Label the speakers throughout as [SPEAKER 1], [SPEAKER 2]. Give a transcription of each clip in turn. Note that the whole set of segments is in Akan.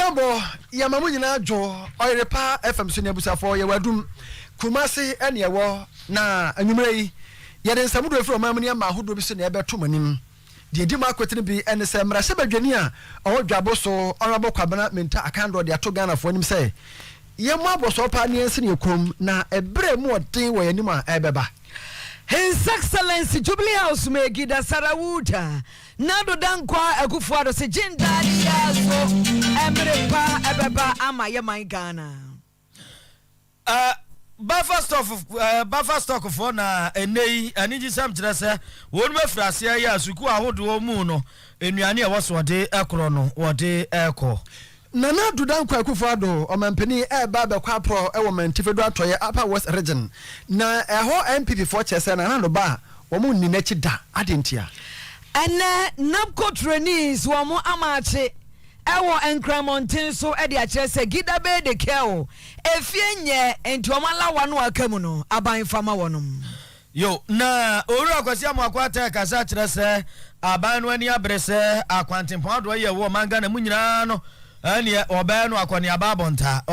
[SPEAKER 1] Yabo, Yamamuina Jo, Oyerepa FM Sunebusa for Yawadum, Kumasi and Yawa, na Numere, Yaden Samudu from Mamma Mahudu Bisun Tumanim. The Dima Quetin and the Samra Sabajania, or Jaboso, Honorable Cabinet Minta, a candle, the Atogana for him say. Yamma was open in your cum, na a bre more thing where Nima Ebeba.
[SPEAKER 2] His Excellency Jubilee House may give us Sarawuta. Nado dankwa akufuado se jindadi yazo Oyerepa ebeba ama ye my Ghana.
[SPEAKER 3] Buffer stock for na enei aniji sam kyerese wonu mafrase ya asuku ahodo mu no enuane e woso de ekro no wode eko.
[SPEAKER 1] Nana Dudankwa Kufuado, or Mampeni, Baba Quapro, Ewoman, Tifedo Atoya, Upper West Region. Na a whole MPP for Chess and Bar, Woman Ninechida, Adintia.
[SPEAKER 2] And Napco trainees, Wamo Amache, Ewo and Cramontin, so Edia Chess, Gidabe de Keo, Efienye, and Tomala Wanwa Kemuno, Abain Famawanum.
[SPEAKER 3] Yo, na ora kwasi amakwata kasa kyerese aban wani abrese akwantin pound wa ye wo manga na munyina no ani oba no akwani ababonta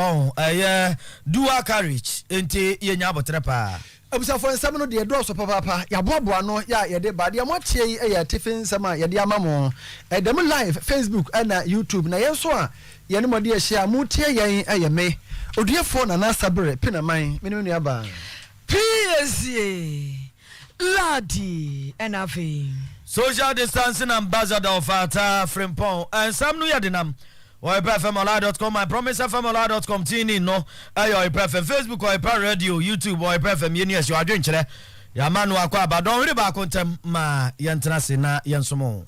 [SPEAKER 3] dual carriage enti yenya abotrepa
[SPEAKER 1] Abusafo nsam no de do so papa ya boboa no ya de ba de motie ya tifin sama ya de amamo dem live Facebook and YouTube na yenso a ye ne mode ehia mutie yen me oduefo na na sabre pinaman me ne aba
[SPEAKER 2] PSA Ladi NAV
[SPEAKER 3] social distancing ambassador of Ata Frimpong and some no yadenam Oyerepa.com, I promise FM.com tini no Oyerepa Facebook Oyerepa radio YouTube Oyerepa yes you are doing chere ya manu akwa ba don re ba kontem ma yentena se na yensomo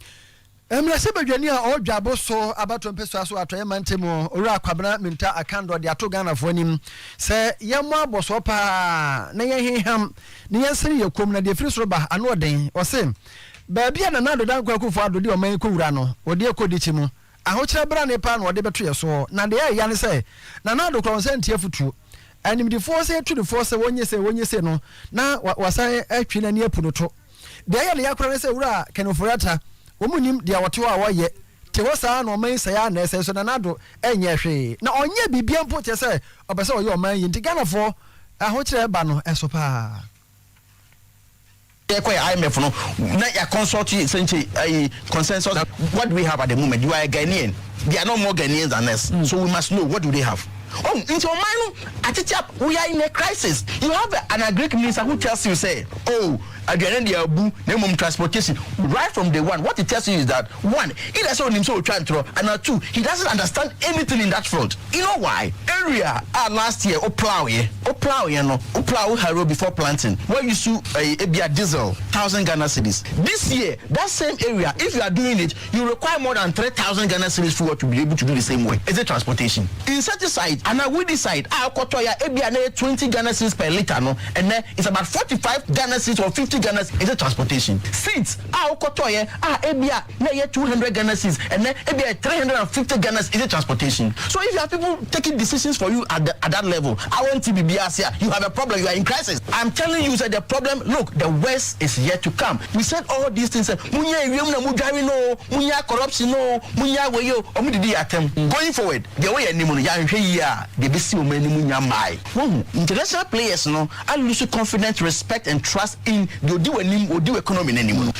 [SPEAKER 1] Emra sebadwani a odwabo so abato mpeso aso atoye mantemo ora akwabena minta akando de ato Ghana fo anim se yemo aboso pa na yeheham ne yensere yakom na de firi so ba ano den o se ba bia na nado dan kwa kufu ado de o man ko wura no o de ekodi mu ahokyere bra ne pa na o de beto yeso na de ya ne se na nado kro se ntie futu anim de force to the force wonye se no na wasan atwi na ne apuno to de ya le yakora ne se wura kenofurata omunim dia wotewa awoye te wosa na oman saya na ese so na nado enye hwe na onye bibia mpo te se obese oye oman yi Ghana fo ahokyere ba no eso pa
[SPEAKER 4] IMF no na ya consult essentially consensus. What do we have at the moment? You are a Ghanaian. They are no more Ghanaians than us. So we must know what do they have. Oh, into mind, we are in a crisis. You have an agric minister who tells you, say, oh, at the end of the minimum transportation, right from day one, what he tells you is that one, he doesn't himself try to throw, and two, he doesn't understand anything in that front. You know why? Area last year, plow harrow before planting. Where you sue a diesel, 1,000 Ghana cedis. This year, that same area, if you are doing it, you require more than 3,000 Ghana cedis for what to be able to do the same way. Is it transportation? Insecticide, and I will decide, I'll cut 20 Ghana cedis per liter, no, and then it's about 45 Ghana cedis or 50 Ghana cedis. Is it transportation? Seeds, I'll cut 200 Ghana cedis, and then 350 Ghana cedis. Is it transportation? So if you have people taking decisions for you at that level, I want to be BRC, you have a problem, you are in crisis. I'm telling you that the problem, look, the worst is yet to come. We said all these things, corruption, going forward, the way international players are losing confidence, respect, and trust in the economy anymore.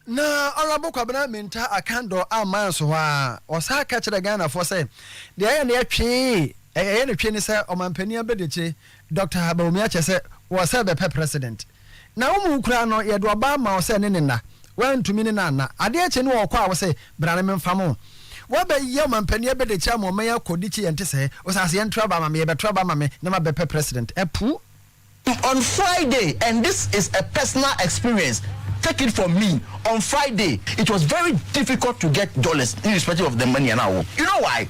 [SPEAKER 1] Na Honorable Kwabena Minta Akando aman so wa osa ka kire Ghana for say de aye na atwe ne twe ni say omampani abedeche Dr. Habawumia chese was be president na umu kura no ye do ba ma o say ne na wantumi ne na ade ache ne wo kwa wo say brane memfamo wo be ye omampani abedeche amoman yakodichi yente say o say yentra ba ma me be tra ba ma me na ma be president epu
[SPEAKER 4] on Friday, and this is a personal experience. Take it from me. On Friday, it was very difficult to get dollars, irrespective of the money and now. You know why?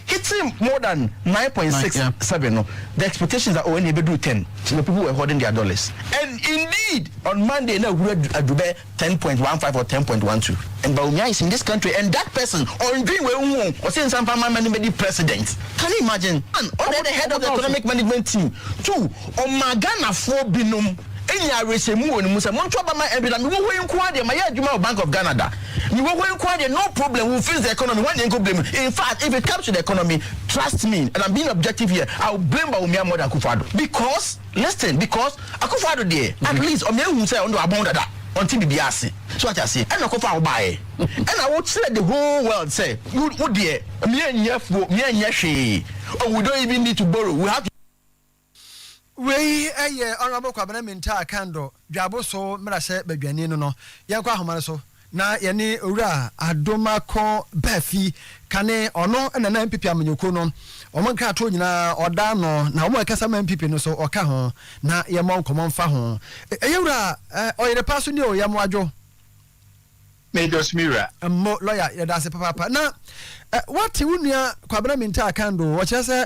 [SPEAKER 4] Hitting more than 9.67. No, the expectations are only able to do 10. So the people were holding their dollars. And indeed, on Monday, now we had Dubai 10.15 or 10.12. And Bawumia is in this country, and that person on doing or saying some many president. Can you imagine? One, under the head of the economic management team. Two, on Magana 4 binum. enya resemu oni musa monto ba ma ebida me wo hwen kwa de ma ya adwuma Bank of Canada me wo hwen kwa de no problem we fix the economy when you go blame in fact if it comes to the economy trust me and I'm being objective here I'll blame Bawumia more than Akufo-Addo because listen because Akufo-Addo there at least o me hu say on do abon dada until be ase so what I say and Akufo buy and I would say the whole world say you there me anya hwe oh we don't even need to borrow we have to
[SPEAKER 1] we honorable Kwabena Minta Akando dwabo so mrase badwani no yenkwa ahomare so na yene owura adomako bafi kane ono na MPP amanyoko no omo nka to nyina oda no na omo ekasa ma MPP no so oka ho na ye mo nkomo mfa ho eyewura Oyerepa so ni o ye mo adwo
[SPEAKER 5] Major Mira
[SPEAKER 1] mo lawyer ye da se papa na what wunua Kwabena Minta Akando wo chese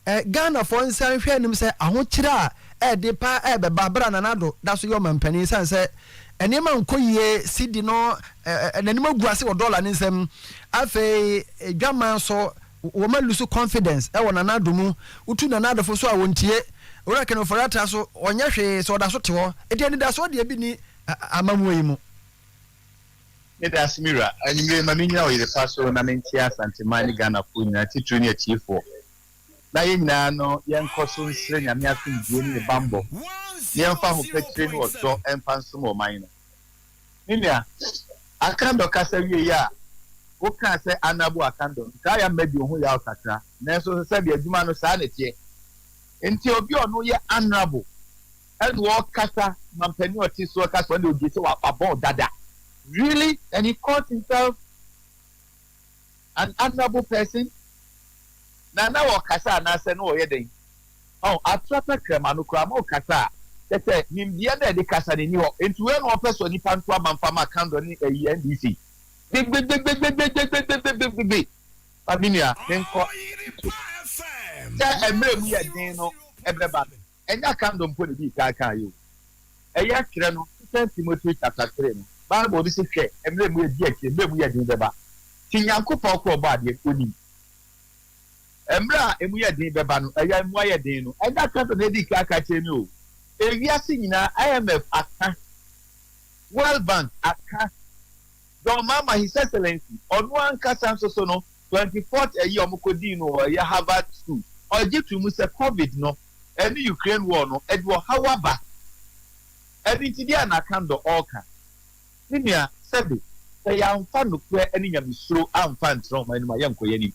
[SPEAKER 1] Ghana for nsan hwe anim se ahokyira de pa be babra nanado da so yo mampani san se enema nkoyie cedi no nanima guase o dollar ni nsem afei dwaman so wo ma lose confidence e wo nanado mu utu nanado fo so a wontie ora keno forata so onye hwe so da so te ho e de da so de bi ni amamu yi mu
[SPEAKER 5] Major Mira anyi ma minya Oyerepa so na mentia Santimani Ghana fu nyina titru ni achiefo na yina no yenkoso nsire nyame asumdie ni bambo yemfa ho petire ni odo emfa nso mo man no ninia Akando kasa wie ya wo kan se anabu Akando ka ya medi ho ya okatra na so se bi adwuma no saa na tie enti obi ono ye honorable and wo kasa mampani oti so kasa won de ogi se wa abon dada really and he calls himself an honorable person na wo kasa na se no ye den oh atrata krema no kra ma kasa tete nimbia na de kasa ni ho enti we no person ni panto amamfa ma Akando ni NDC big abinia nenko ta emre mu ye den no ebeba enya Akando mpo ni bi ka yo eya kire no Timothy chapter 3 no Bible bi se hwe emre mu ye di akire emre mu ye den beba tinyankopɔ ko ba de oni emra emu ye din beba no eya emu ye din no eda kanto na di kaka chemi o ewiase nyina IMF aka World Bank aka don mama his excellency onu ankasa so no 24th eyi omukodi no ya Harvard school ojitu mu se COVID no eni Ukraine war no edwo hawaba eni tidia na Akando oka ninia sebe ya amfa no kwe eni nyamisuro amfa ntro ma eni ma yenkoye ni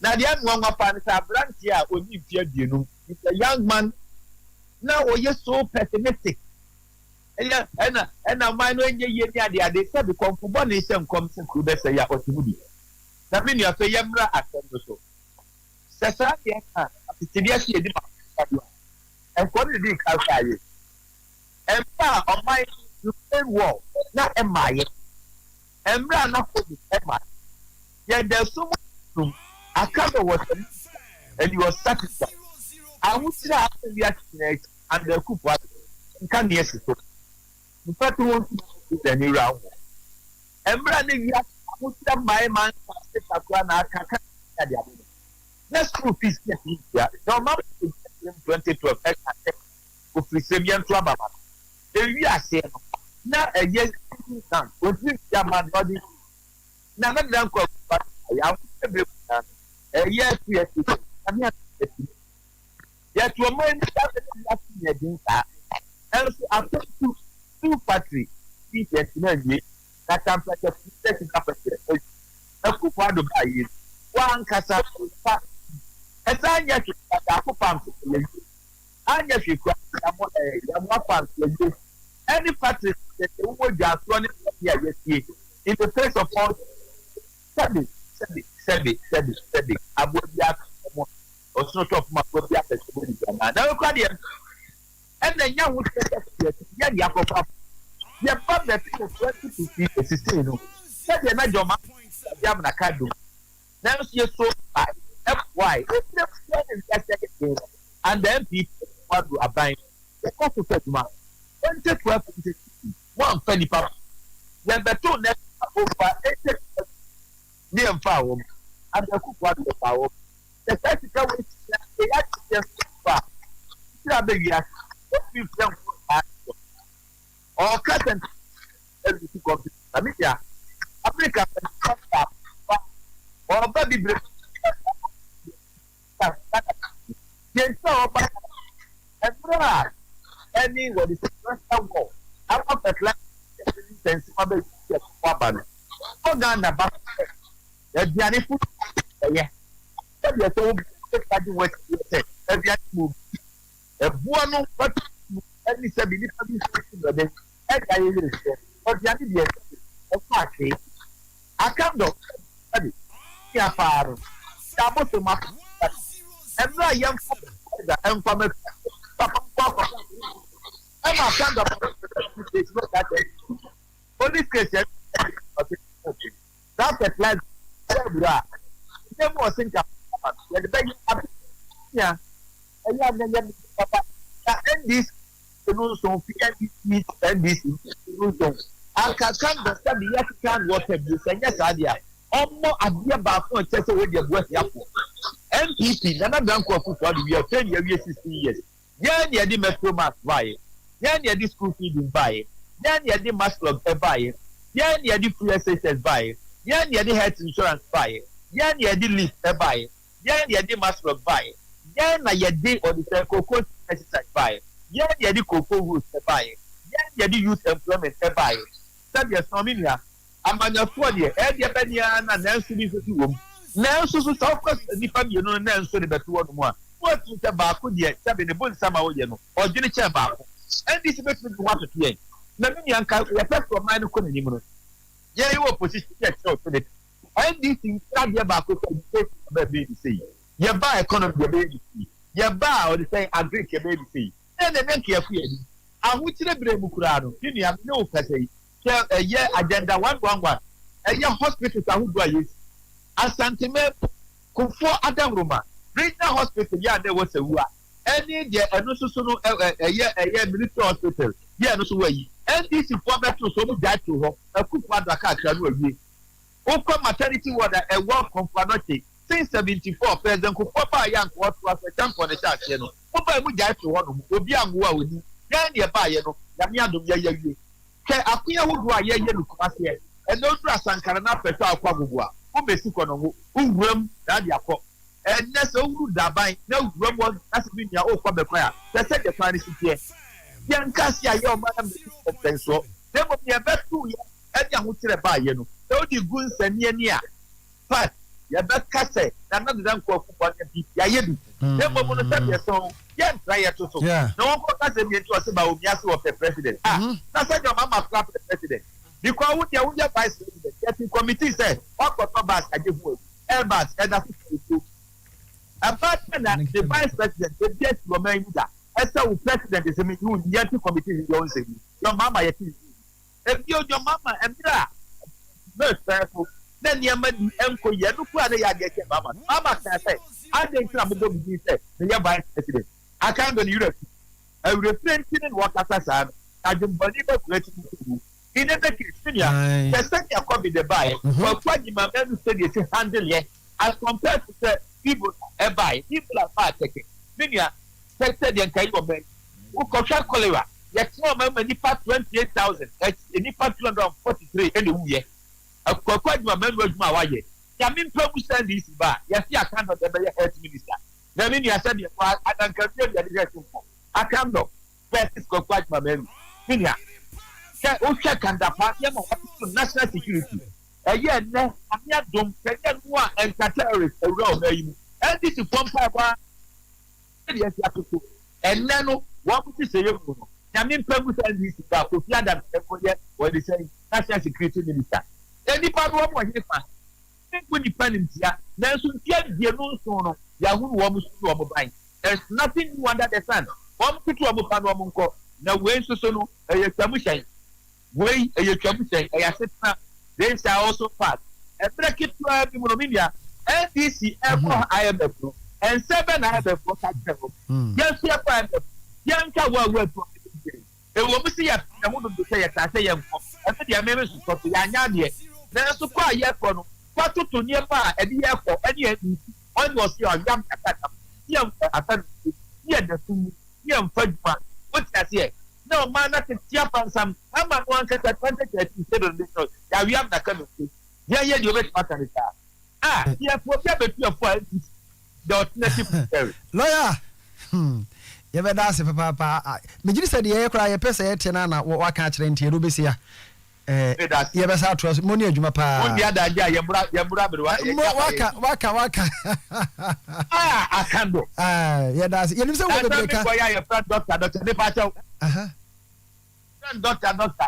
[SPEAKER 5] na dia nwa pa ni sa branch a oni fie dienu is a young man now we so pessimistic ena man no enye ye ni ade say be konfubo na ise nkom se ku be say ya otimudi na me ni afa yemra Akando so sesa ye ka atitidia si edi ma enko ni di ka saye empa o my Ukraine war na emaye emra na ko di ema ye there so much Akando was and he was satisfied. I would say after the accident and the coup was can yes so. In fact, we want to do the new round. Embra ni ya musta my man state akwa na aka dia. Let's go peace here. No man 2012 ko frisemian to ababa. Ewi ase no. Na yes down. O ti ya man body. Na na dan ko ya yes ami ati ya to mo ni ta se ya ti din ta and so after two factory ti se na ni ka tampa ke ti ta pa se na ku pa do ba yi wan kasa pa etanya ki ta ku pam se le anya fi ku ya mo pam se le any factory that the wo ja so ni ya yes in the face of all Sebi abobia mo osno top ma abobia peseboni na na ko ade en na nya wo ya dia ko pa ya pa be 2016 no sebi na joma ya na kado na so FY and the MP what do aban ko so tuma 2012 one penny papa ya beto next over 80 ni mfa wo and the cook what the power the tactical way the actual fa tira be ya what we plan yẹn sọ ọba ẹgbẹ́ a ẹni wọ́n di sẹ́kẹ́rẹ́sì wọ̀ àwọn pẹ̀tẹ́lá ẹ̀sìn wọn bẹ́ẹ̀ yẹ kó wà bàlẹ̀ ọ̀gá nàbà ẹ̀dùnàní fún ẹ̀yẹ ẹ̀dùn ẹ̀sẹ̀ wọ́n bí ẹ̀kájú wọ́n ti yẹ ẹ̀dùnàní mú ẹ̀bùn ọ̀nù wọ́n ti mú ẹni sẹ́bi nípa bí sẹ́kẹ́rẹ́sì lọ́dẹ ẹ̀ka yẹ yẹ rẹ̀ ọ̀dùnàní bí ẹ̀fọ́ àké akandọ̀ ẹ̀dì kí a fàárọ̀ kí a bó so ma ẹ̀mí àyè ńfọ̀ ẹ̀dà ẹ̀ńfọ̀ mẹ́fà pàpà ńkọ̀ ọ̀kọ̀ ẹ̀mí akandọ̀ police case ẹ̀ that fertilizer ẹ̀bùrọ̀ a ṣé mo ọ̀sìn nǹkan yẹ̀dì bẹ́ẹ̀ yẹ abẹ́yẹ ẹ̀yẹ àgbẹ̀yẹ mi pàpà na ndc ẹnu nsọ fi ndc ẹnu nsọ akakandọ̀ sẹ́bi yẹ kíkà wọ́tẹ̀ bi sẹ́nyẹ́ sáadì a ọmọ adìyẹ baako ọ̀kyẹ́ sẹ́ wọ́n di ẹ̀bùrọ̀ ẹ̀sì àpò npp nana danko ọ̀fùfù adì wíyẹ ọ̀tẹ́ ni ẹ̀wíyẹ 16 years yẹ́n ni ẹ̀dí metro mass báyìí yẹ́n ni ẹ̀dí school feeding báyìí yẹ́n ni ẹ̀dí maslog ẹ̀ báyìí yẹ́n ni ẹ̀dí free sss báyìí yẹ́n ni ẹ̀dí health insurance báyìí yẹ́n ni ẹ̀dí leave ẹ̀ báyìí yẹ́n ni ẹ̀dí maslog báyìí yẹ́n na yẹ̀dí ọ̀dìsẹ́ kókó exercise báyìí yẹ́n ni ẹ̀dí kókó rules ẹ̀ báyìí yẹ́n ni ẹ̀dí youth employment ẹ̀ báyìí sẹ́bi ẹ̀sán mi nìyà amanyafoɔ deɛ ɛdeɛ bɛnia na nanso bi nso si wɔ mu nanso so sɛ ɔkɔ nipa mmienu no nanso ne bɛto hɔ nom a wɔatu sɛ baako deɛ sɛbi ne bonsam a wɔyɛ no ɔdwene kyɛn baako ndc bɛtumi de ho atoto yɛn na me nua nka yɛpɛ sɛ ɔman no kɔ n'anim no yɛn wɔ opposition yɛ kyerɛ ɔtɔ ne ndc nkadeɛ baako sɛ education ɔbɛ bɛyɛ bi sɛ yi yɛba economy yɛbɛyɛ bi sɛ yi yɛba a ɔde sɛ agric yɛbɛyɛ bi sɛ yi ɛna ne nkɛyɛfo yɛ ni ahokyere bere mu koraa no ne nua ne wo kasa yi sɛ ɛyɛ agenda 111 ɛyɛ hospitals ahodoɔ a yɛsi asanteme kofoɔ adamroma regional hospital yɛ a na ɛwɔ sɛwua ɛne deɛ ɛno soso no ɛyɛ military hospital yɛ ɛno so wɔ yi ndc foɔ bɛto so ɔmo gya to hɔ akufo adaka akra no awie wokɔ maternity ward a ɛwɔ kɔnfanɔkye since 74 president kofoɔ baa yɛ ankoɔ to asɛ kyankɔ ne hyɛ aseɛ no wobaa mu gya to hɔ nom obi anwo a oni yɛn deɛ baayɛ no nyame adom yɛyɛ wie kɛ akonya ahodoɔ a yɛyɛ no kumaseɛ ɛna oduru asankara na apɛtɔ akɔ agogo a wobɛsi kɔ no ho wowuram na ade akɔ ɛnɛ sɛ wowuru daban na wowuram wɔ ase bi nea wokɔ bɛkwan a sɛ sɛ deɛ kwan no si teɛ yɛnka se a yɛ ɔma na mmɛsi mpɛnsoɔ na mmom yɛbɛto yɛ ɛde ahokyerɛ baayɛ no sɛ wode gu nsɛnneɛ ni a fat yɛbɛka sɛ nana deda nkɔɔfo bɔ ne bi yɛayɛ bi na mmom no sɛ deɛ sɛ yɛntra yɛto so na wɔnkɔ kasa mmiɛnti ɔse ba omi ase wɔpɛ president na sɛ deɛ ɔmama kora pɛ president because wodeɛ woyɛ vice president yɛte committee sɛ wakɔtɔ bas agye ho agu airbus ɛda so tutu ɛba na the vice president ebi esi ɔman yi da ɛsɛ wo president sɛ mi yi yɛte committee yi yɛ ɔnsɛ yi yɛ ɔmama yɛte yi ebi o yɛ ɔmama ɛmira a nurse fɛɛfo na nneɛma ɛnko yɛ no kura ne yɛ adeɛ kyɛ mama kan sɛ adeɛ ntina mo bɔ mi di sɛ ne yɛ vice president akando ne europe awurefire ntini ne wɔkasa saa no adwembɔne bɛkura ti mu ine bɛkiri sinia sɛ sɛdeɛ covid baeɛ wɔkɔ agyimama no sɛdeɛ si handle yɛ as compared to sɛ people ɛbaeɛ people are far tɛkɛ sinia sɛdeɛ nka yi wɔ mɛ wokɔhwɛ cholera yɛtena ɔma ma nipa 28,000 nipa 243 ɛna wuyɛ akɔkɔ agyimama no adwuma a wayɛ nyame mpa mu sɛ ndc ba yɛse akando dɛ bɛyɛ health minister na mi ni asɛdeɛ fɔ adankadeɛ bi ade yɛ fɔ akando versus kɔkɔ agyimama no sinia sɛ wohwɛ kandapa yɛma wɔto national security ɛyɛ nnɛ ame adom kɛnyɛ no a ɛnka-terrorist awura ɔma yi mu ndc fɔ mpaebɔ ɛdeɛ asi atoto ɛnnɛ no wɔmote sɛ yɛ mu no nyame mpa mu sɛ ndc ba kofi adam ɛkɔyɛ wɔde sɛ national security minister nnipa no wɔm wɔhene fa nko nnipa no ntia nanso ntia die no nson no yɛahono wɔ m so ne wɔ m ban there's nothing new under the sun wɔm toto wɔ m pa no wɔ m nkɔ na wei nso so no ɛyɛ twamu hyɛn wei ɛyɛ twamu hyɛn ɛyɛ asetena they shall also pass ɛberɛ ketewa bi mu no menua ndc ɛkɔ imf no ɛnsɛ bɛ na imf no ka kyerɛ hɔ yɛnso yɛkɔ imf yɛnka wo a woatu ɛwɔ m sɛ yɛho dodo sɛ yɛtaa sɛ yɛnkɔ ɛsɛ deɛ meme sosɔ so yɛanyɛ adeɛ nanso kɔ a yɛkɔ no kɔtoto nneɛma a ɛde yɛkɔ ɛne yɛnsi ɔne ɔse ɔyam kakadam yɛmfa asane ne yɛda so mu ne yɛmfa dwuma wote aseɛ na ɔma na tete apansam ama no ankasa 2013 sɛdɔndeɛ yɛawiam naka no so yɛyɛ deɛ wobɛtumi aka ne saa yɛfoɔ bi abɛtuafoɔ a the alternative theory
[SPEAKER 1] lawyer yɛbɛda ase papaapa megye sɛ deɛ yɛyɛ koraa yɛpɛ sɛ yɛte no na waka akyerɛ nti yɛde wobɛsi a yɛbɛsa atoa so mɔne adwuma paa waka
[SPEAKER 5] akando
[SPEAKER 1] yɛda ase yɛnim sɛ wobɛbrɛka
[SPEAKER 5] doctor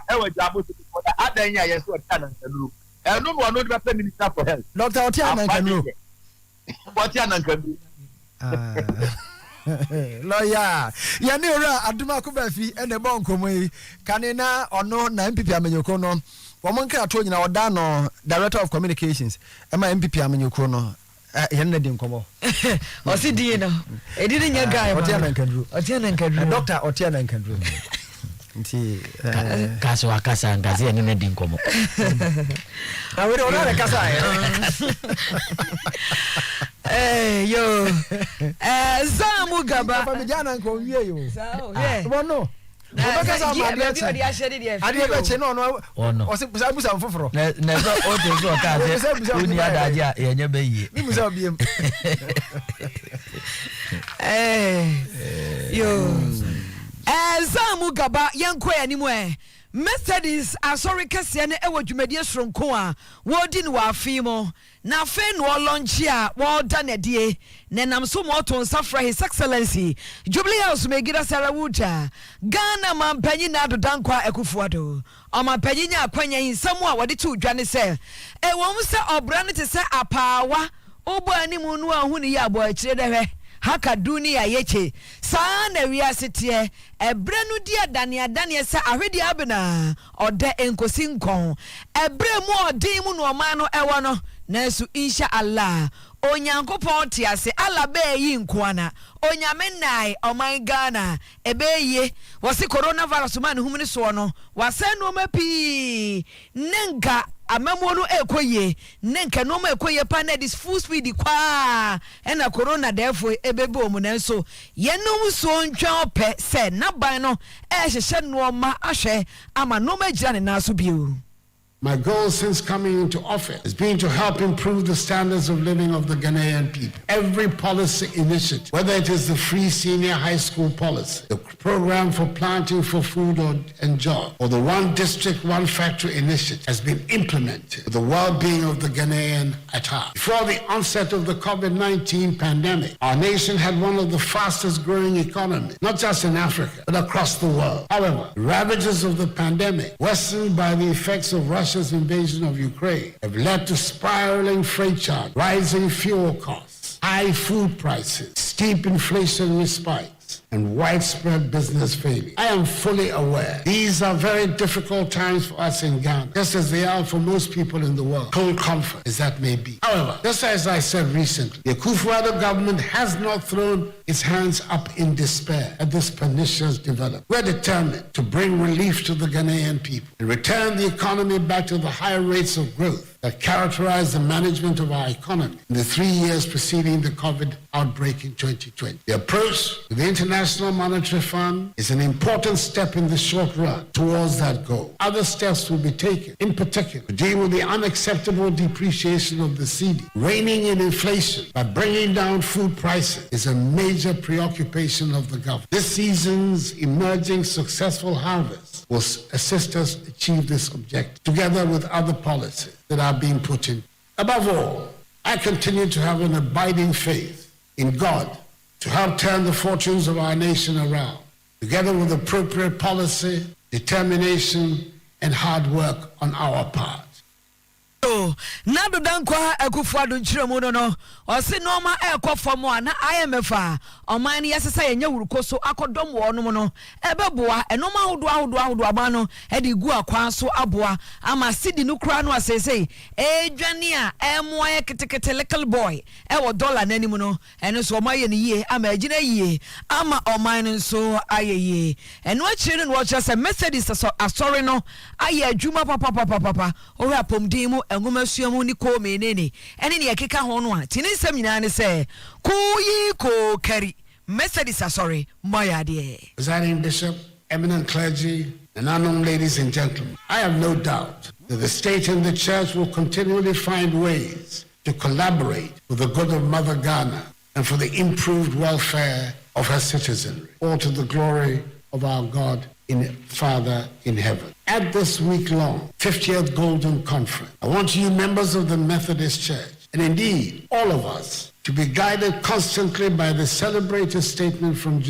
[SPEAKER 5] ɛwɔ gyabo so before that adan ya yɛsɛ ɔte anankaduro ɛno no ɔno de bɛpɛ minister for health
[SPEAKER 1] doctor ɔte anankaduro
[SPEAKER 5] ɔte anankaduro
[SPEAKER 1] lawyer yɛne owura adoma kobafi ɛna ɛbɔ nkɔmmɔ yi kane na ɔno na MPP amanyɔkuo no wɔn nkra to nyina ɔda no director of communications ɛma MPP amanyɔkuo no yɛn na di nkɔmmɔ
[SPEAKER 2] ɔsi die no ɛdi ne nyɛ guy
[SPEAKER 1] ɔte anankaduro doctor ɔte anankaduro nti
[SPEAKER 6] kasa wakasa ngazi ya nene di nkomo
[SPEAKER 1] awere ona kasa
[SPEAKER 2] yo Zamu Gaba
[SPEAKER 1] famijana nko wie yo
[SPEAKER 2] so
[SPEAKER 1] bono obekasa ma dia che ade be che no no o se busa foforo
[SPEAKER 6] na so o te so ka se uni adaje a yenye be yie
[SPEAKER 1] ni busa obiem
[SPEAKER 2] yo Zamu Gaba yanko animu Mercedes asori kese ne ewo dwumadie soronko a wodi ne wafi mo na afi no launch a woda ne die ne nam so mo to nsafra his excellency Jubilee House megira Sarawuta Ghana mampanyi na dodankwa ekufuado o mampanyi nya akwanya nsam a wode to dwane se ewo mu se obra ne te se apaawa obo animu no ahu ne ya abo akire dehwe haka dunia yeche saa na wiasetie ebre no dia dane se ahwedi abena ode enkosi nkon ebre mu odin mu no oman no ewo no nasu insha Allah onyankopon te ase ala be yi nkoana onyame nai oman Ghana ebeye wose coronavirus man humni so no wase no mapi nenka amamu no ekoye nenka no ma ekoye pa na this full speed kwa na corona therefore ebebe omu na so yenum so ntwa ope se na ban no ehhehye no ma ahwe ama no ma gira ne na so bio.
[SPEAKER 7] My goal since coming into office has been to help improve the standards of living of the Ghanaian people. Every policy initiative, whether it is the free senior high school policy, the program for planting for food and job, or the one district, one factory initiative, has been implemented with the well-being of the Ghanaian at heart. Before the onset of the COVID-19 pandemic, our nation had one of the fastest growing economies, not just in Africa, but across the world. However, the ravages of the pandemic, worsened by the effects of Russia's invasion of Ukraine, have led to spiraling freight charges, rising fuel costs, high food prices, steep inflationary spikes, and widespread business failure. I am fully aware these are very difficult times for us in Ghana, just as they are for most people in the world, cold comfort as that may be. However, just as I said recently, the Akufo-Addo government has not thrown its hands up in despair at this pernicious development. We're determined to bring relief to the Ghanaian people and return the economy back to the high rates of growth that characterized the management of our economy in the 3 years preceding the COVID outbreak in 2020. The approach to the International Monetary Fund is an important step in the short run towards that goal. Other steps will be taken, in particular, to deal with the unacceptable depreciation of the cedi. Reining in inflation by bringing down food prices is a major preoccupation of the government. This season's emerging successful harvest will assist us achieve this objective, together with other policies that are being put in. Above all, I continue to have an abiding faith in God to help turn the fortunes of our nation around, together with appropriate policy, determination, and hard work on our part.
[SPEAKER 2] Na dodankwa Akufo-Addo nchiremu no ose noma ekofam a na IMF a oman ne yesesa yenye wuruko so akodom wonom no ebeboa enoma ahodo aba no edi gu akwan so aboa ama sidi no kura no asese edwane a emoa ketekete little boy wo dollar nanim no eno so omaye ne yie ama agina yie ama oman nso ayeye eno akire no wo chese Mercedes asori no aye adwuma papa ori apomdin mu engomasuamu ni ko menene ene ne yakeka ho no a tini nsam nyina ne se kuyi ko kari Mercedes asori moyade.
[SPEAKER 7] Presiding Bishop, eminent clergy, and unknown ladies and gentlemen, I have no doubt that the state and the church will continually find ways to collaborate for the good of Mother Ghana and for the improved welfare of her citizenry, all to the glory of our God Father in heaven. At this week-long 50th Golden Conference, I want you members of the Methodist Church, and indeed all of us, to be guided constantly by the celebrated statement from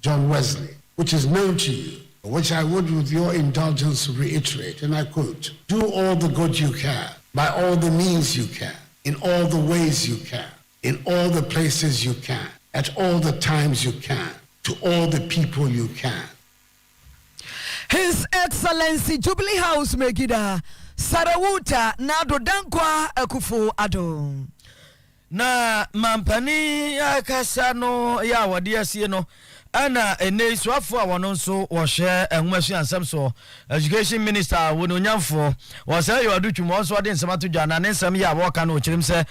[SPEAKER 7] John Wesley, which is known to you, which I would with your indulgence reiterate, and I quote, "Do all the good you can, by all the means you can, in all the ways you can, in all the places you can, at all the times you can, to all the people you can."
[SPEAKER 2] His Excellency Jubilee House Megida Sarawuta Nado Dankwa Akufo-Addo.
[SPEAKER 3] Na mampani akasa no ya wade asie no ana ene suafo a wono nso wo hye enwasu ansam so education minister wono nyamfo wo say you adutwum wo so de nsem atodwa na ne nsem ya wo ka no chirim se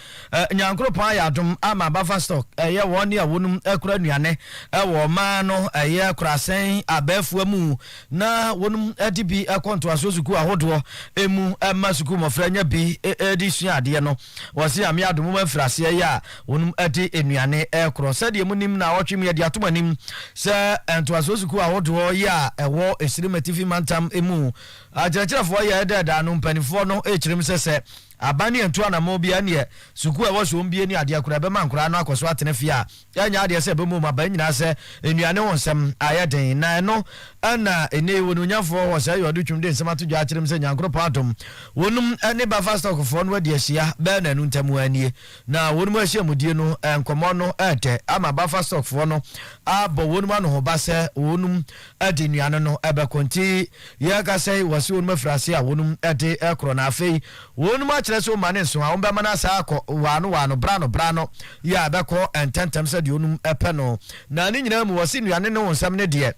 [SPEAKER 3] nyankro pan ya dum ama bafa stock ye wo ne a wonum akura nuane wo ma no ye kurasen abafu mu na wonum adibi akonto asosuku ahodo emu masuku mofra nya bi edi sua ade no wo say am ya dum mafrase ya wonum adi enuane ekro se de munim na wotwem ye de atomanim se entoasosuku ahodo ya ewo esirimatifi mantam emu ajerecherefo ya deda no mpanifo no echirim se abani entu anamo bia ne suku ewo so mbie ni ade akura be mankura no akoso atene fia ya nya ade se be mu maba nyina se enuane wonsem ayeden na no ana ene wonu nyafo wo se yodutwum de nsem atodwa achirim se nyankro padom wonum ene ba fast talk fo no de ahia be na nu ntamu anie na wonum ahia mudie no enkomo no ete ama ba fast talk fo no abo wonum ano ho ba se wonum ade nuane no ebe konti ya ka se wasi wonum afrase a wonum ade ekro na afei wonum so mane so a umba mana sa akọ wano brano ya beko ententem se de onum epe no na ni nyina mu wasi nuane ne wonsam ne de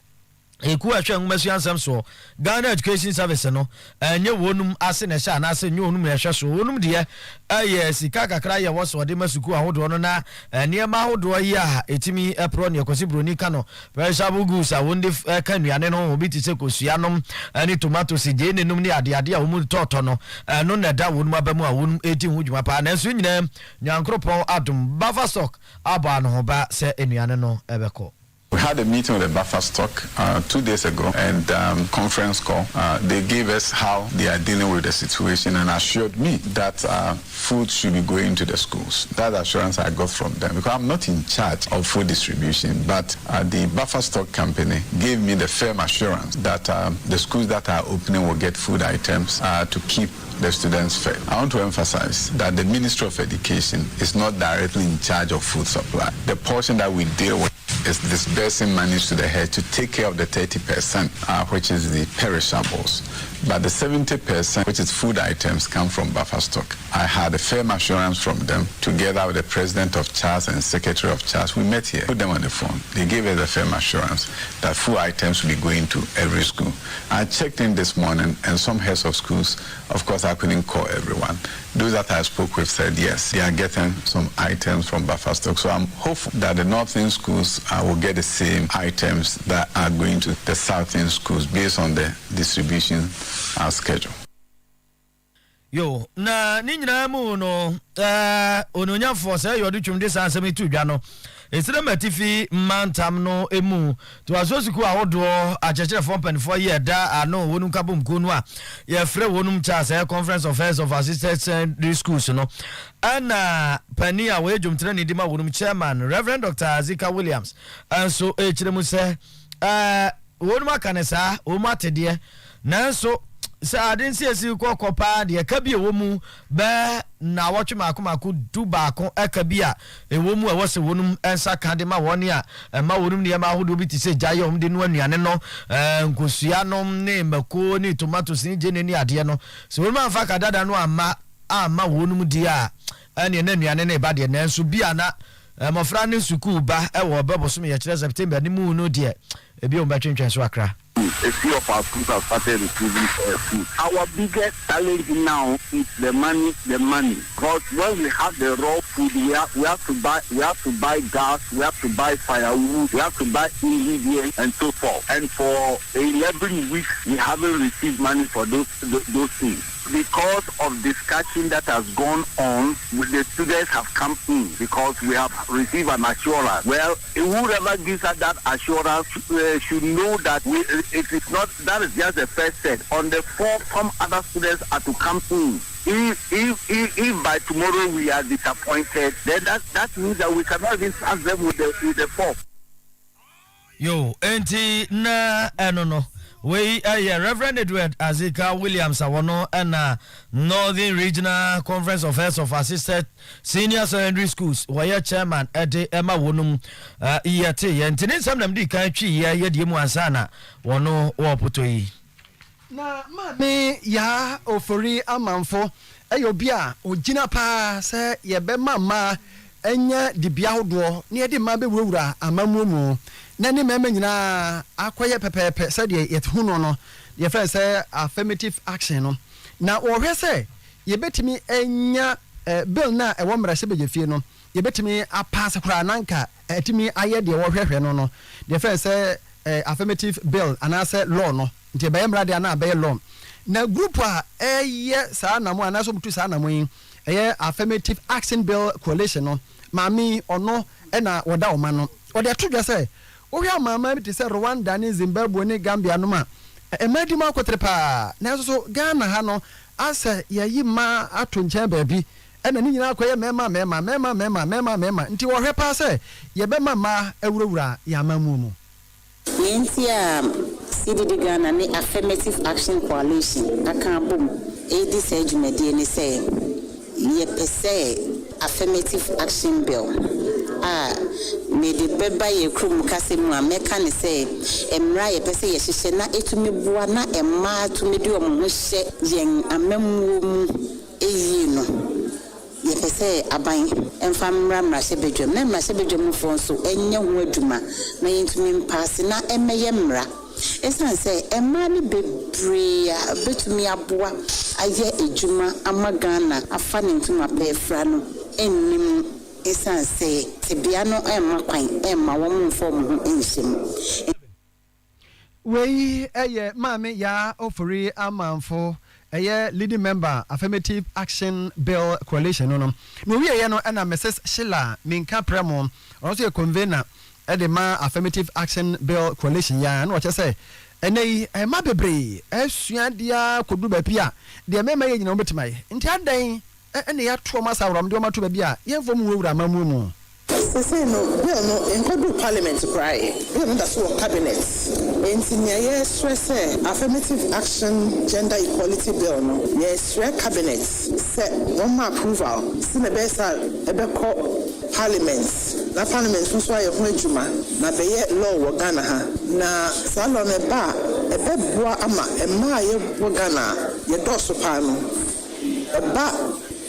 [SPEAKER 3] eku ahwe ngumasu ansam so Ghana Education Service no enye wonum ase na sha na ase nye onum ehwe so wonum de sika kakra ye woso de masuku ahodo no na niema ahodo ya etimi epro ne ekosi broni ka no perishable goods a wonde ka nuane no obi ti se kosuanom ani tomato si je nenum ne ade a womu toto no no na da wonum abamu a wonum eti hu dwuma pa na so nyina nyankropon adum buffer stock aba no ba se enuane no ebeko.
[SPEAKER 8] We had a meeting with the buffer stock 2 days ago and conference call. They gave us how they are dealing with the situation and assured me that food should be going to the schools. That assurance I got from them because I'm not in charge of food distribution, but the buffer stock company gave me the firm assurance that the schools that are opening will get food items to keep the students fed. I want to emphasize that the Ministry of Education is not directly in charge of food supply. The portion that we deal with is disbursing money to the head to take care of the 30%, which is the perishables. But the 70%, which is food items, come from buffer stock. I had a firm assurance from them, together with the president of CHAS and secretary of CHAS. We met here, put them on the phone. They gave us a firm assurance that food items will be going to every school. I checked in this morning, and some heads of schools, of course, I couldn't call everyone. Those that I spoke with said yes, they are getting some items from buffer stock. So I'm hopeful that the northern schools will get the same items that are going to the southern schools based on the distribution schedule.
[SPEAKER 3] Yo, na ni nyina mu no ononya for say you do twum de san asem tu dwa no esire matifi mantam no emu to asosuku ahodo achechere for penfo ye da ano wonum kabom konu a ye frɛ wonum cha say conference of heads of assistant secondary schools no ana pani a we dwumtre ni dima wonum chairman Reverend Dr. Azika Williams anso echire mu say wonum akanesa o matede nanso sa adin siesi kokopa de ka bi ewomu ba na wotwe makomako du baako aka bi a ewomu ewo se wonum ensa ka de ma woni a ma wonum ne ma hodo bi ti se jaye om de no anuane no nkosua no ne mako ne tomatoes ne je ne ade no so wonum anfa ka dada no ama wonum di a ene na anuane ne ba de na nso bi ana mofra ne suku ba ewo bebosom ye kire September ni mu no de ebi o ba twentwen so akra.
[SPEAKER 9] A few of our schools have started receiving food. Our biggest challenge now is the money. Because when we have the raw food, we have to buy gas, we have to buy firewood, we have to buy ingredients and so forth. And for 11 weeks, we haven't received money for those things. because of discussion that has gone on, the students have come in because we have received an assurance. Well, whoever gives us that assurance should know that it is not, that is just the first step. On the fourth, some other students are to come in. If by tomorrow we are disappointed, then that means that we cannot even ask them with the fourth.
[SPEAKER 3] Yo, enti na no. We Reverend Edward Azika Williams Awono and Northern Regional Conference of Heads of Assisted Senior Secondary Schools where chairman Ede Emma Wonum EAT and Tinisam Namdi Kanchi ya diemu ansana wono woputoi.
[SPEAKER 1] Na mame ya ofori amanfo eyobia ogina pa se yebema ma enya dibia hodo ne yede ma be wurawura amamumu na ne mema nyina akoye pepepe se de yetu no ye fe se affirmative action no na wo hwe se yebetimi enya bill na e wo mra se begefie no yebetimi apase kura nanka etimi aye de wo hwehwe no de fe se affirmative bill anase law no nti be mra de na be law na group a eye sa na mo anaso butu sa na mo yi eye affirmative action bill coalition no mami ono na woda o ma no ode atodwa se ohia mama bi te se Rwanda ni Zimbabwe ni Gambia no ma emadi ma kotre pa na so Ghana ha no asa yayi ma ato nche ba bi ena ni nyina akoye mema nti wo hwe pa se ye be mama awurawura ya mamu mu
[SPEAKER 10] Yentia CDD Ghana ni affirmative action coalition akabum edi se djumedi ni se ye pese affirmative action bill me de beba ye krum kase mu ameka ne se emra ye pese ye hihye na etumi bua na emma tumi de omo ho hye yen amamuo mu eyi no ye pese aban emfa mra hye bedwam na mra hye bedwam fo so enye ho aduma na yentumi mpaase na emeye mra esan se emma ni bebre betumi aboa aye ejuma amagana afa ne ntuma pefra no ennim esan se tibiano emma kwan emma wo mfo mu enhyem
[SPEAKER 1] we eye mame ya ofori amanfo eye leading member affirmative action bill coalition no we ye no na Mrs. Sheila Minka Premo also a convener at the ma affirmative action bill coalition ya no what say enei ma bebre esua dia kodu ba pia de mema ye nyina obetimai nti adan ene ya to ma sawram de ma to ba bia ye mfom wurawura mamu mu
[SPEAKER 11] say no in parliament cry that's what cabinet in stress affirmative action gender equality bill no yes cabinet set one approval sin best parliament na parliament so aye ho adwuma na be law wo Ghana ha na salon e ba boa ama e ma ye wo Ghana ye doso pa no e ba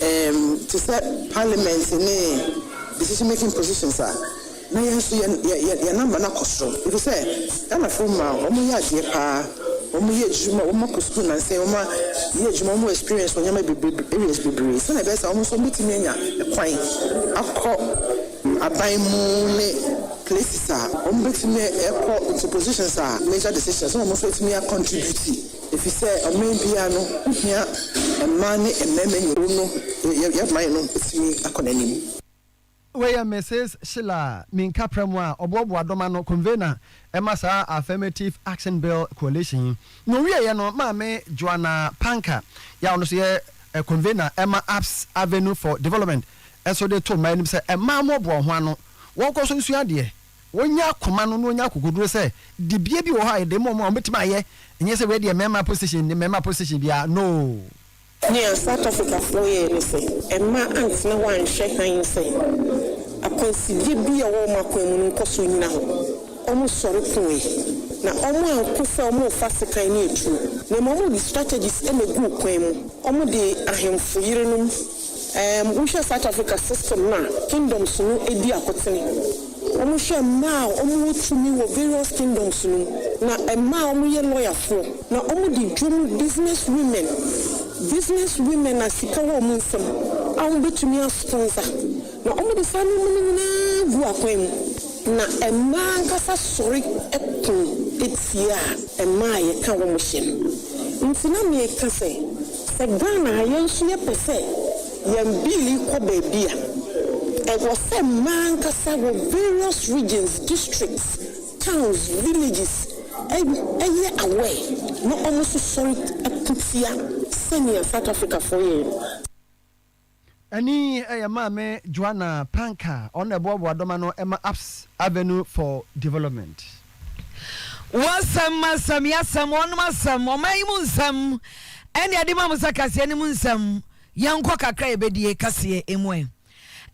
[SPEAKER 11] to set parliament ni decision making positions are na ya number na koso if say na from omo ya de pa omo ye juma omo ko school na say omo ye juma omo experience onya ma areas bebre so na be say omo so mitimi anya kwan akọ aban mu ne places are omo bitimi ekọ into positions are major decisions so omo so bitimi contribute if you say omo bia no hia man ni ememe nyoro no ye man no bitimi akonanim
[SPEAKER 1] we Mrs. Sheila Minka Premo obobo adoma no convener emasa affirmative action bill coalition no we ye no mame Joanna Panka ya ono so ye convener Emma Apps Avenue for Development eso de to man say emma mobo ho ano won ko so nsu ade wonya akoma no wonya akokoduro say de bia bi wo ha de mo betima ye enye say we de member position bia no
[SPEAKER 11] near South Africa 4 years emma ants na wan hwe han say akonsidie bi a wo makwan mu nkoso nyina ho omo sori poi na omo ankofa omo fasikan ni etu na omo di strategies e na gu kwan mu omo de ahemfo yirenum we share South Africa system na kingdoms no edi akotene omo share now omo tumi wo various kingdoms no na emma omo ye lawyer for na omo di drum business women asika wo omo nsem awo betumi sponsor na omo de sanu munina gu akwem na emma nkasa sori ekun etia emma ye ka wo mo hye ntina me ka say sɛ Ghana yɛn nso yɛ pɛ sɛ yɛn bili kɔ baabi a ɛwɔ sɛ mmaa nkasa wɔ various regions, districts, towns, villages ɛyɛ aware na ɔmo nso sɔre akutia sɛnea South Africa for yɛn.
[SPEAKER 1] Ani maame Joanna Panka on the board wadoma no Emma Apps Avenue for Development.
[SPEAKER 2] Wasam yasam onumasam omayimunsam eni adima musakase eni munsam yankwa kakra ebedie kase emwe.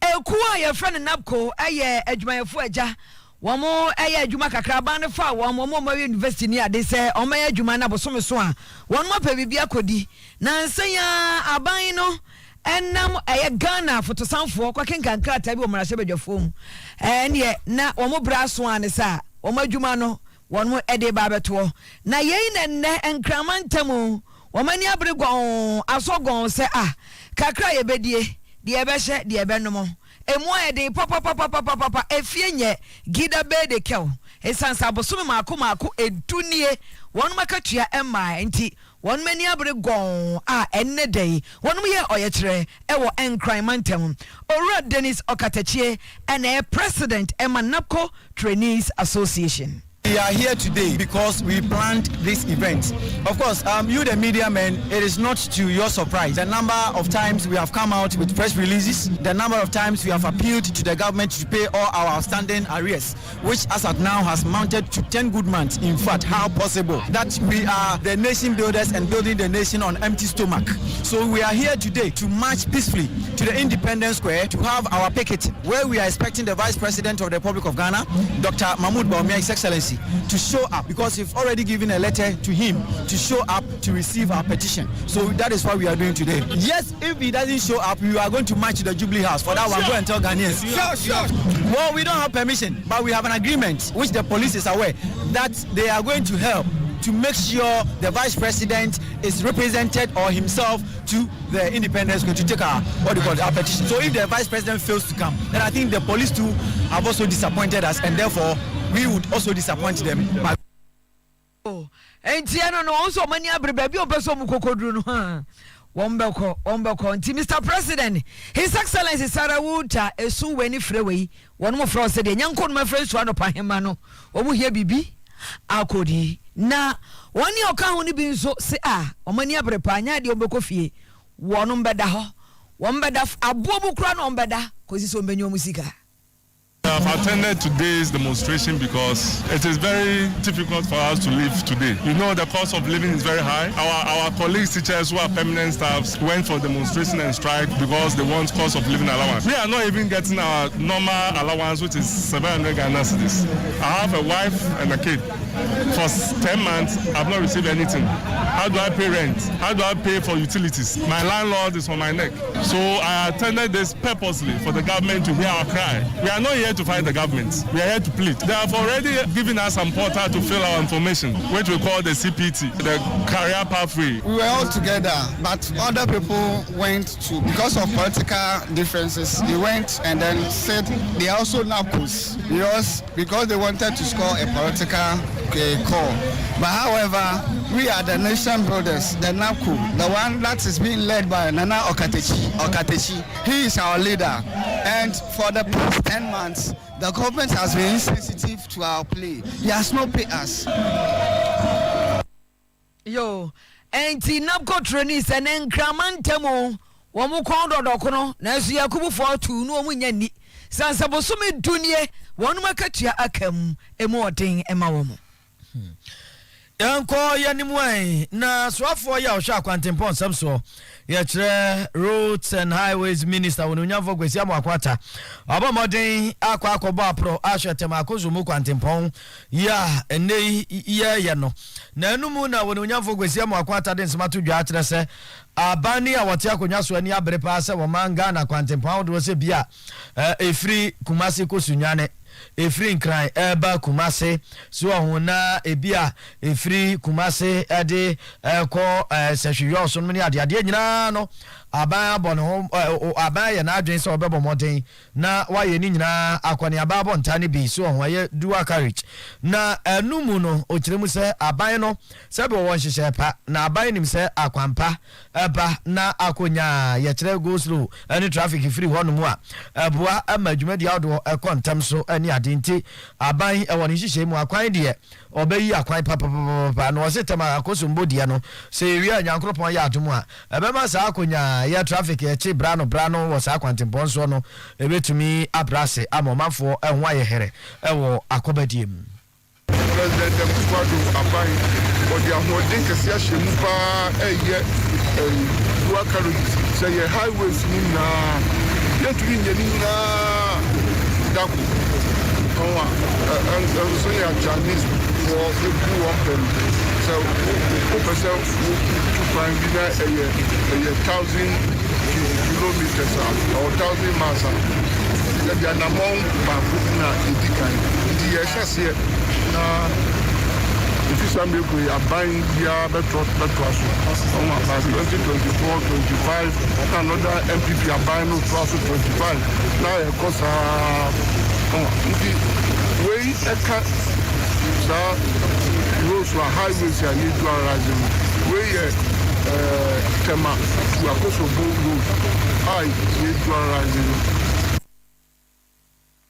[SPEAKER 2] Eku a ye friend Napco eye adwumayefo agya womo eye adwuma kakra ban fa womo mo university ni ade se omaye adwuma na bosom so a wono pa bibia kodi na nsenya aban no enam eye Ghana fotosanfo kwa kenkan krata bi o marahye badwafo mu ene na womo braso ane sa womo adwuma no wono ede ba beto na yei ne enkramantamu womani abregon asogon se kakra yebedie de ebehye de ebenom emu ayede papa efie gida be de kew esansa bosom maako edunie wono makatua emma enti wono mani abregon enne dey wono ye oyekere ewo enkramantam owura Dennis Okatachie and president Emma Napco Trainees Association.
[SPEAKER 12] We are here today because we planned this event. Of course, you the media men, it is not to your surprise. The number of times we have come out with press releases, the number of times we have appealed to the government to pay all our outstanding arrears, which as at now has mounted to 10 good months. In fact, how possible that we are the nation builders and building the nation on empty stomach. So we are here today to march peacefully to the Independence Square to have our picket, where we are expecting the Vice President of the Republic of Ghana, Dr. Mahmoud Bawumia, His Excellency, to show up, because we've already given a letter to him to show up to receive our petition. So that is what we are doing today. Yes, if he doesn't show up, we are going to march to the Jubilee House. For that one, go and tell Ghanaians. Sure. Well, we don't have permission, but we have an agreement, which the police is aware, that they are going to help to make sure the Vice President is represented or himself to the Independence going to take our petition. So if the Vice President fails to come, then I think the police too have also disappointed us, and therefore we would also disappoint them.
[SPEAKER 2] Entiano no also many abrebabi obeso mukokodru no ha. Wombeko nti Mr. President, His Excellency Sarah Wuta esu weni frewe wonu mo fro se de nyanko no mafre so ano pahema no omu hia bibi akodi na woni oka ho ni bi nso se omani abrepa anya de obeko fie wonu mbeda ho wombeda abobu kura no mbeda kosi so mbenyo musika.
[SPEAKER 13] I have attended today's demonstration because it is very difficult for us to live today. You know, the cost of living is very high. Our colleagues, teachers who are permanent staffs went for demonstration and strike because they want cost of living allowance. We are not even getting our normal allowance, which is 700 Ghana cedis. I have a wife and a kid. For 10 months, I have not received anything. How do I pay rent? How do I pay for utilities? My landlord is on my neck. So I attended this purposely for the government to hear our cry. We are not here to fight the government. We are here to plead. They have already given us some portal to fill our information, which we call the CPT, the career pathway.
[SPEAKER 14] We were all together, but other people went to, because of political differences, they went and then said they are also NAPCOs because they wanted to score a political call. But however, we are the nation builders, the NAPCO, the one that is being led by Nana Okatechi. He is our leader. And for the past 10 months, the government has been insensitive to our plea. He has not paid us.
[SPEAKER 2] Yo, enti Napco Trainees and Enkramantemo, Wamu Kondo Dokono, Nasu Yakubu for two, no Munyani, Sansabosumi Dunie, one Makatia Akem, Emoting, Emawomo.
[SPEAKER 3] Yanko yanimwe na swafo ya osha kwantempon samso ya chere roads and highways minister wonunyafo kwesi akwata abamodin akwa pro ahwetem akozu mu kwantempon ya ene ye no na enumu na wonunyafo kwesi akwata den smato dwa chere se abani a wote akonya so ani abrepa se wo manga na kwantempon do se bia efri kumasi kosunyane efri nkran eba kumase so ohuna ebia efri kumase ade ko sehweyo so no ade nyina no aban abɔ ne ho aban yɛ n'adwene sɛ ɔbɛbɔ mmɔden na wayɛ ne nyinaa akɔneaba abɔ ntaa ne bi so ɔho ɛyɛ dual carriage na ɛno mu no ɔkyerɛ mu sɛ aban no sɛ bɛ wɔwɔ nhyehyɛ pa na aban nim sɛ akwampa ɛba na akɔnya yɛkyerɛ go slow ɛne traffic firi hɔ no mu a ɛboa ama adwumadi ahodoɔ ɛkɔ ntam so ɛne ade nti aban ɛwɔ ne nhyehyɛ mu akwan deɛ ɔbɛyi akwan papapapa na ɔse tɛm akɔsombo deɛ no sɛ ɛwie nyankoropɔn yɛ adom a ɛbɛma saa akɔnya yɛ traffic yɛkye bra no wɔ saa akwantempɔn soɔ no ɛbɛtumi abrase ama ɔmanfoɔ ɛho ayɛ herɛ ɛwɔ akɔbadie mu
[SPEAKER 15] President Mkwado aban ɔde ahoɔden kɛse ahyɛ mu paa ɛyɛ dual carriage sɛ yɛ highways no nyinaa yɛtumi nyɛ ne nyinaa dako nso yɛ Chinese wɔ ebu wɔn pɛm sɛ wopɛ sɛ wotu kwan bi na ɛyɛ 1,000 kilometers or 1,000 miles a yɛde anammɔn baako na ɛdi kan nti yɛhyɛ seɛ na efisɛ meko yɛ aban biara bɛtoa so ɔmo aba 2024-25 na another MPP aban no toa so 25 na yɛkɔ saa nti wei ɛka saa roads a highways a yɛdu arase no wei yɛ tɛma Akosobo road a yɛdu arase no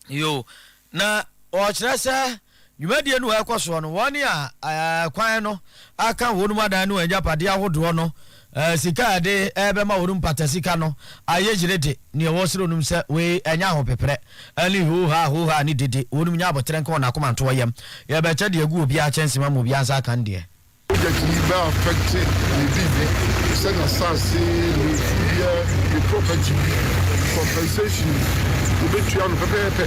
[SPEAKER 3] yo na ɔkyerɛ sɛ dwumadie no ɛkɔ soɔ no wɔne a kwan no aka wɔnum adan no agyapadeɛ ahodoɔ no sika de ɛbɛma wɔnum pata sika no ayɛ gyere de ne ɛwɔ soro num sɛ wei ɛnya ho peprɛ ɛne hoha ne dede wɔnum nya abɔtrɛ nka wɔn akoma nto yɛm yɛbɛkyɛ de agu obi akyɛnse ma obi ansa kan deɛ
[SPEAKER 15] project ni ba affect ne bibi sɛ na sase ne fudie ne property compensation obetua no pɛpɛɛpɛ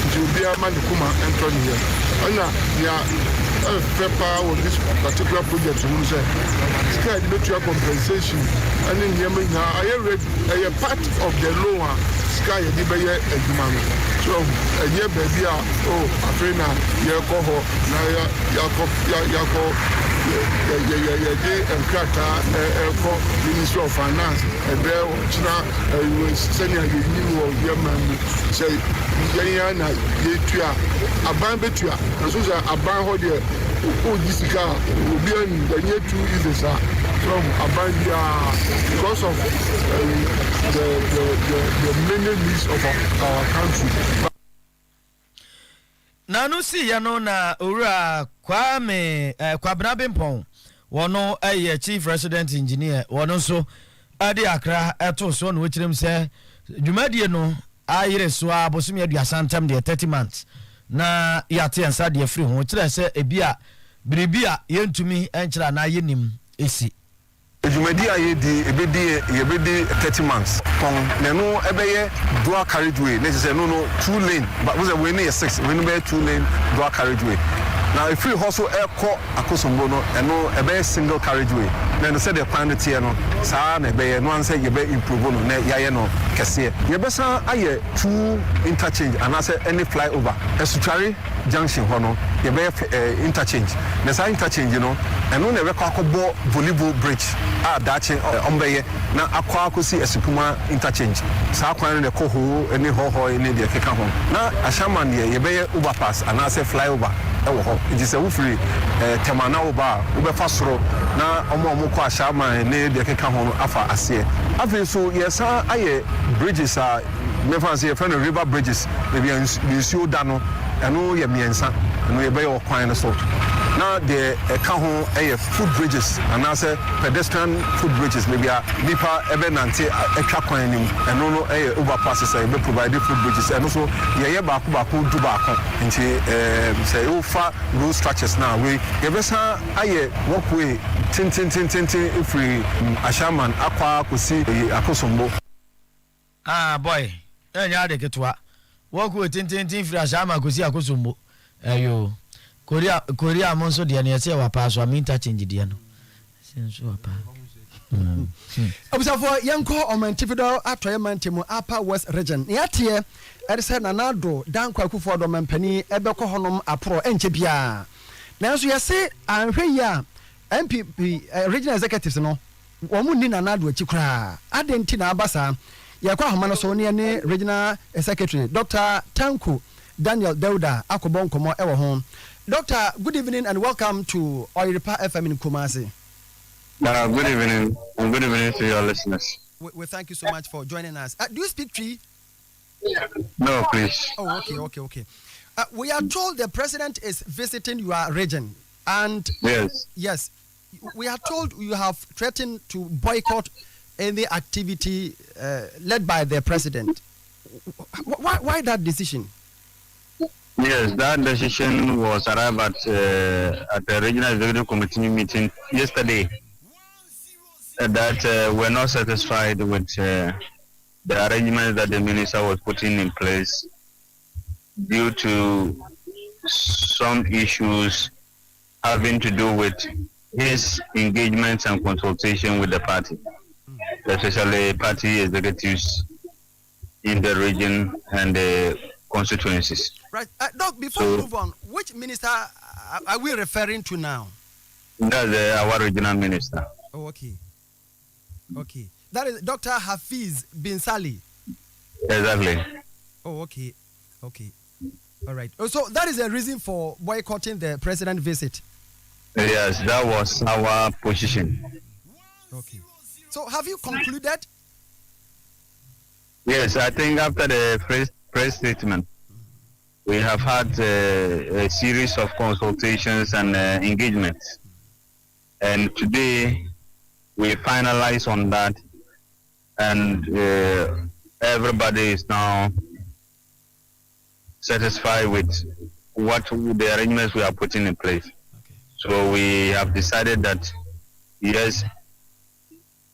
[SPEAKER 15] nti obiara ma ne kuma ɛntɔ ne yɛ ɛna nea ɛfɛ paa wɔ this particular project mu sɛ sika yɛde bɛtua compensation ɛne nneɛma nyinaa ɛyɛ part of the loan a sika yɛde bɛyɛ adwuma no so ɛnyɛ baabi a afei na yɛkɔ hɔ na yɛakɔ yɛde nkrataa ɛkɔ Ministry of Finance ɛbɛ ɔkyena sɛnea yɛnyi wɔ yɛma mu sɛ yɛnya na yɛtua aban bɛtua nso sɛ aban hɔ deɛ ɔgyi sika a obiara ni ɛnyɛ too easy saa from aban biara because of the many needs of our country.
[SPEAKER 3] Nanu si yano na owura Kwabena Bimpong wono ɛyɛ chief resident engineer wono so ade akra ɛto so no wɔkyerɛm sɛ dwumadie no ayere so a bosom aduasa ntam de 30 months na yate ansa de afiri ho kyerɛ sɛ ebia biribia yɛntumi ɛnkyerɛ na yɛnim esi
[SPEAKER 16] Jumadi ayedi ebedi 30 months from nenu ebeye dual carriageway ne say no 2 lane but was we near 6 we be 2 lane dual carriageway now if we also eko Akosombo no eno ebeye single carriageway na no say the plan tie no saa na ebeye no answer ye be improve no na yaye no kese ye be san aye 2 interchange and say any flyover Esutware junction ho no ye be interchange na saa interchange no eno na rekọ akọbọ volleyball bridge dachi ombeye na akwa akosi esipuma interchange saa kwan ne ko ho eni ho eni de keka ho na ashaman ye yebeye overpass and ase flyover ewo ho it is a wufri temana oba ubefa soro na omo ko ashaman ne de keka ho afa ase afi so yesa aye bridges a me fancy friend river bridges be nsuo da no eno ye miensa eno yebeye okwan no so now the ho foot bridges and also pedestrian foot bridges maybe a nipa ebenante etwa kwan nim eno no overpasses be provide foot bridges and also ye baako du baako nti say ofa road structures now we yebesa aye walkway tin free ashaman akwa kosi Akosombo
[SPEAKER 3] boy enya de ketwa walkway tin free ashaman kosi Akosombo ayo Korea monso dia ne yese wa pa so am interchange dia no senso wa pa
[SPEAKER 1] obisafo yenko omantifido atoye mantemu apa west region yate erse nanado dankwa akufo do mampani ebekọ honom apro enche bia nanso yese anhwe ya MPP regional executives no wɔn ni nanado akyi koraa adan ti na abasa yɛkɔ ahoma no so ne regional secretary Dr. Tanko Daniel Dauda akɔbɔ nkɔmɔ ɛwɔ ho. Doctor, good evening and welcome to Oyerepa FM in Kumasi.
[SPEAKER 17] Good evening and good evening to your listeners.
[SPEAKER 1] We thank you so much for joining us. Do you speak Tree?
[SPEAKER 17] No, please.
[SPEAKER 1] Oh, okay. We are told the president is visiting your region, and yes, we are told you have threatened to boycott any activity led by the president. Why that decision?
[SPEAKER 17] Yes, that decision was arrived at the regional executive committee meeting yesterday. That we're not satisfied with the arrangements that the minister was putting in place due to some issues having to do with his engagements and consultation with the party, especially party executives in the region and the constituencies.
[SPEAKER 1] Right. Doc, before we move on, which minister are we referring to now?
[SPEAKER 17] That's our regional minister.
[SPEAKER 1] Oh, okay. That is Dr. Hafiz bin Sali.
[SPEAKER 17] Exactly.
[SPEAKER 1] Oh, okay. All right. So that is the reason for boycotting the president visit.
[SPEAKER 17] Yes, that was our position.
[SPEAKER 1] Okay. So have you concluded?
[SPEAKER 17] Yes, I think after the press statement, we have had a series of consultations and engagements. And today, we finalize on that, and everybody is now satisfied with what the arrangements we are putting in place. Okay. So we have decided that, yes,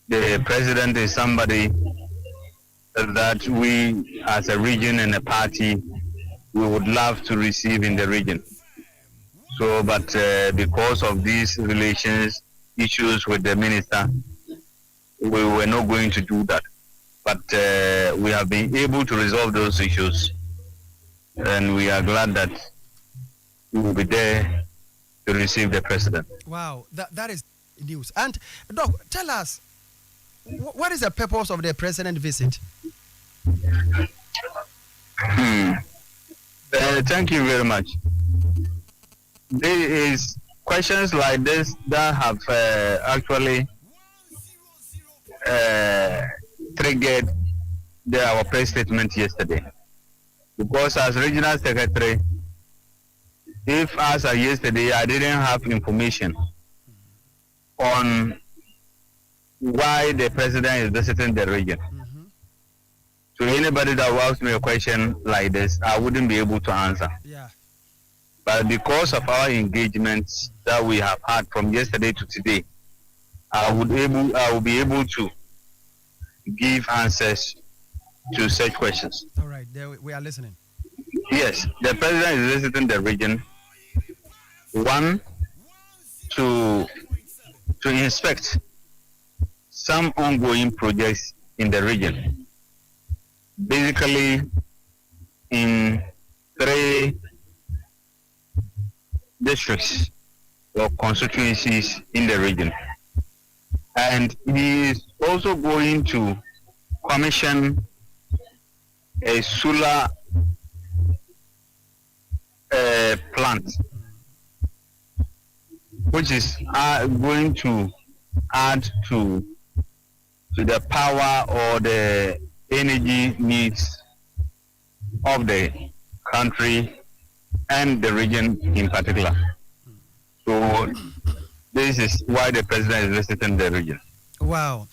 [SPEAKER 17] the president is somebody that we as a region and a party, we would love to receive in the region. So, but because of these issues with the minister, we were not going to do that. But we have been able to resolve those issues, and we are glad that we will be there to receive the president.
[SPEAKER 1] Wow, that is news. And Doc, tell us, what is the purpose of the president visit?
[SPEAKER 17] Thank you very much. There is questions like this that have actually triggered our press statement yesterday. Because as regional secretary, if as of yesterday I didn't have information on why the president is visiting the region. So anybody that will ask me a question like this, I wouldn't be able to answer.
[SPEAKER 1] Yeah.
[SPEAKER 17] But because of our engagements that we have had from yesterday to today, I will be able to give answers to such questions.
[SPEAKER 1] All right, we are listening.
[SPEAKER 17] Yes, the president is visiting the region. One, to inspect some ongoing projects in the region. Basically, in 3 districts or constituencies in the region. And he is also going to commission a solar plant, which is going to add to the power or the energy needs of the country and the region in particular. So this is why the president is visiting the region.
[SPEAKER 1] Wow.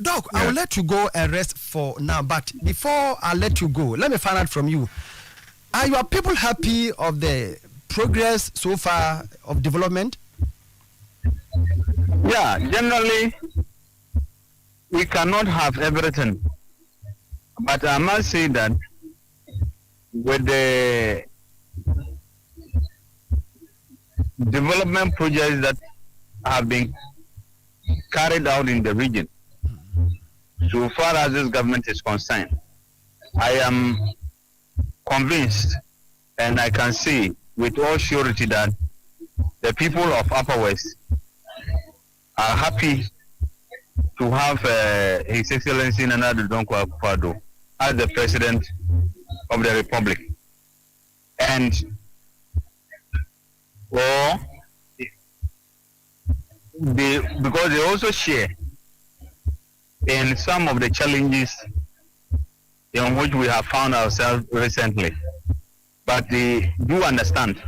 [SPEAKER 1] Doc, I will let you go and rest for now. But before I let you go, let me find out from you. Are your people happy of the progress so far of development?
[SPEAKER 17] Yeah, generally, we cannot have everything. But I must say that with the development projects that have been carried out in the region, so far as this government is concerned, I am convinced and I can say with all surety that the people of Upper West are happy to have His Excellency Nana Dankwa Akufo-Addo as the President of the Republic. And because they also share in some of the challenges in which we have found ourselves recently. But they do understand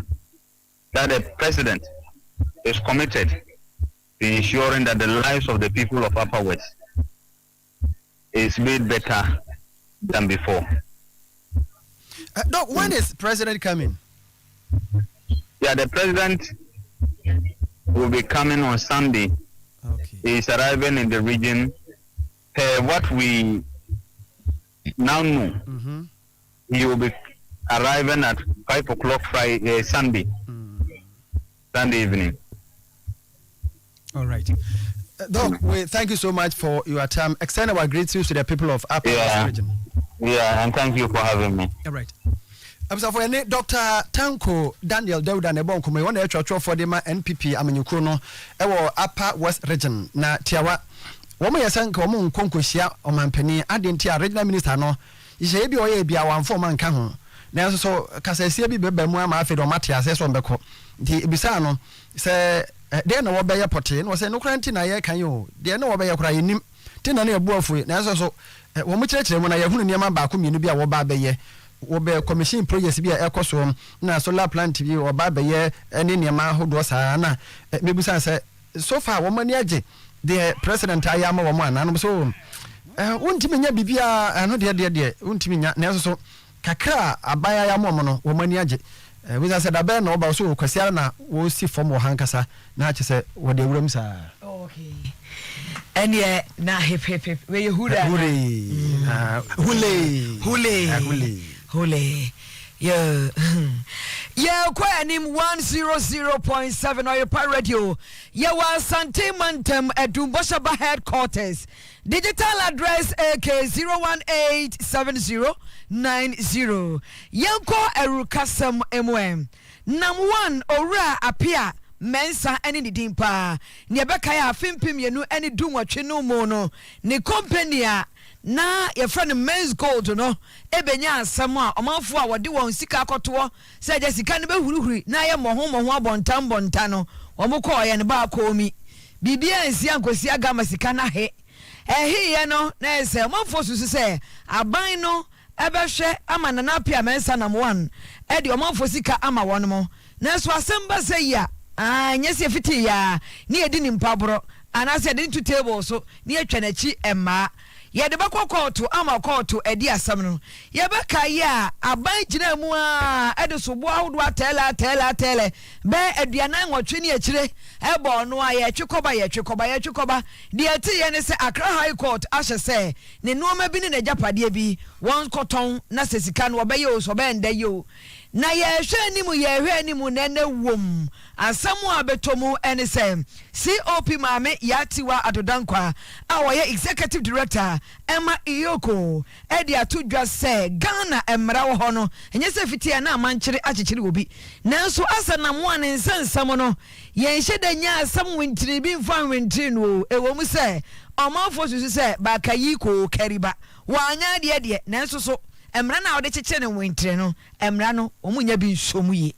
[SPEAKER 17] that the President is committed to ensuring that the lives of the people of Upper West is made better than before.
[SPEAKER 1] Doc, when is President coming?
[SPEAKER 17] Yeah, the President will be coming on Sunday.
[SPEAKER 1] Okay.
[SPEAKER 17] He is arriving in the region. What we now know, he will be arriving at 5 o'clock Friday, Sunday evening.
[SPEAKER 1] All right. Doc, we thank you so much for your time. Extend our greetings to the people of Upper West region.
[SPEAKER 17] Yeah, and thank you for having me.
[SPEAKER 1] All right. For Dr. Tanko Daniel Deuda Nebonko, me wonder for the NPP Amenyukuno, Upper West region. Na Tiawa, Woma Yasanko Mon Konkusia, or Mampeni, Adentia, regional minister no, is a bia 1 4 man cajon. Now, so Cassia Bebemua Mafid or Matias, as one beko. The Bisano say, there no obey a potin, was a no crantina, can you? There no obey a crying. Tina near Buffy, now so, when we church when I have Yama Bakum, you be a wabaye. Obe commission projects be a ecosom na solar plant view or babaye any near who was na maybe say so far woman yaje the president ayama woman and so untiminya bibia ano de untiminya na so kakra abaya ya momo no woman yaje we said abe na oba so kwasiara na wo si form wo hankasa na che se wo de wuram sa
[SPEAKER 2] okay and yeah na hip we huda hule yeah kwa nim 100.7 Oyerepa radio yeah wa Sante Mantem Edumbosaba headquarters digital address AK0187090 yanko erukasem nam 1 ora apia mensa ene ni dimpa ne beka ya fimpim yenu ene dunwatwe no mu no ne company a na your friend men's gold no ebenya asem a omanfo a wode won sika akoto se je sika ne behuruhuri na ye moho abonta no omukọ ye ne ba komi bibia ensi ankosi agama sika na he ye no na ese omanfo susu se aban no ebehwe ama na apia mensa nam 1 e de omanfo sika ama won mo na so asemba se ya nyese fiti ya ni edi ni mpabro anase edi to table so ni atwa na chi emma ye de bakọ ama kotu edi asam no ye beka ya aban gina mu a edi so bo ahodo atela be aduana nwotwe ni akire ebo no a ye twikoba de ati ye ne se Accra High Court ahye se ne nuoma bi ne najapade bi won koton na sesika no obeye o so be nda yo na ye hwe animu nene wom asamu abetomu ene se COP Mame Yatiwa Adodankwa awoye executive director Emma Iyoko edi atudwa se Ghana emra wo hono enye se fitia na amankyere akyekere obi nanso asa na mo ane nsensam no ye hyeda nya asam wintiri bi mfa wintiri no ewo mu se omafo susu se ba kayi ko kariba wanya de nanso so emra na ode kyekere no wintiri no emra no omunya bi nsomu ye.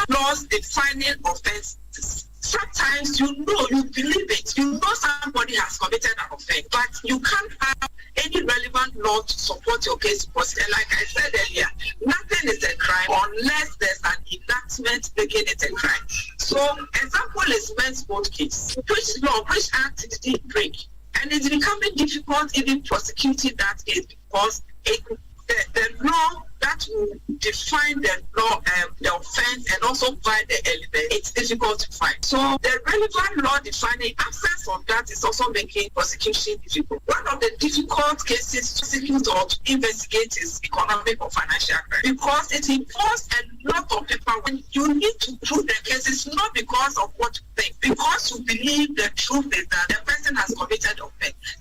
[SPEAKER 18] Laws defining offenses. Sometimes you believe it, you know somebody has committed an offense, but you can't have any relevant law to support your case because, like I said earlier, nothing is a crime unless there's an enactment making it a crime. So, example is men's vote case. Which act did he break? And it's becoming difficult even prosecuting that case because the law that will define the law, the offense, and also find the element, it's difficult to find. So the relevant law defining absence of that is also making prosecution difficult. One of the difficult cases to prosecute or to investigate is economic or financial crime because it involves a lot of people. When you need to prove the cases not because of what you think, because you believe the truth is that the person has committed offense.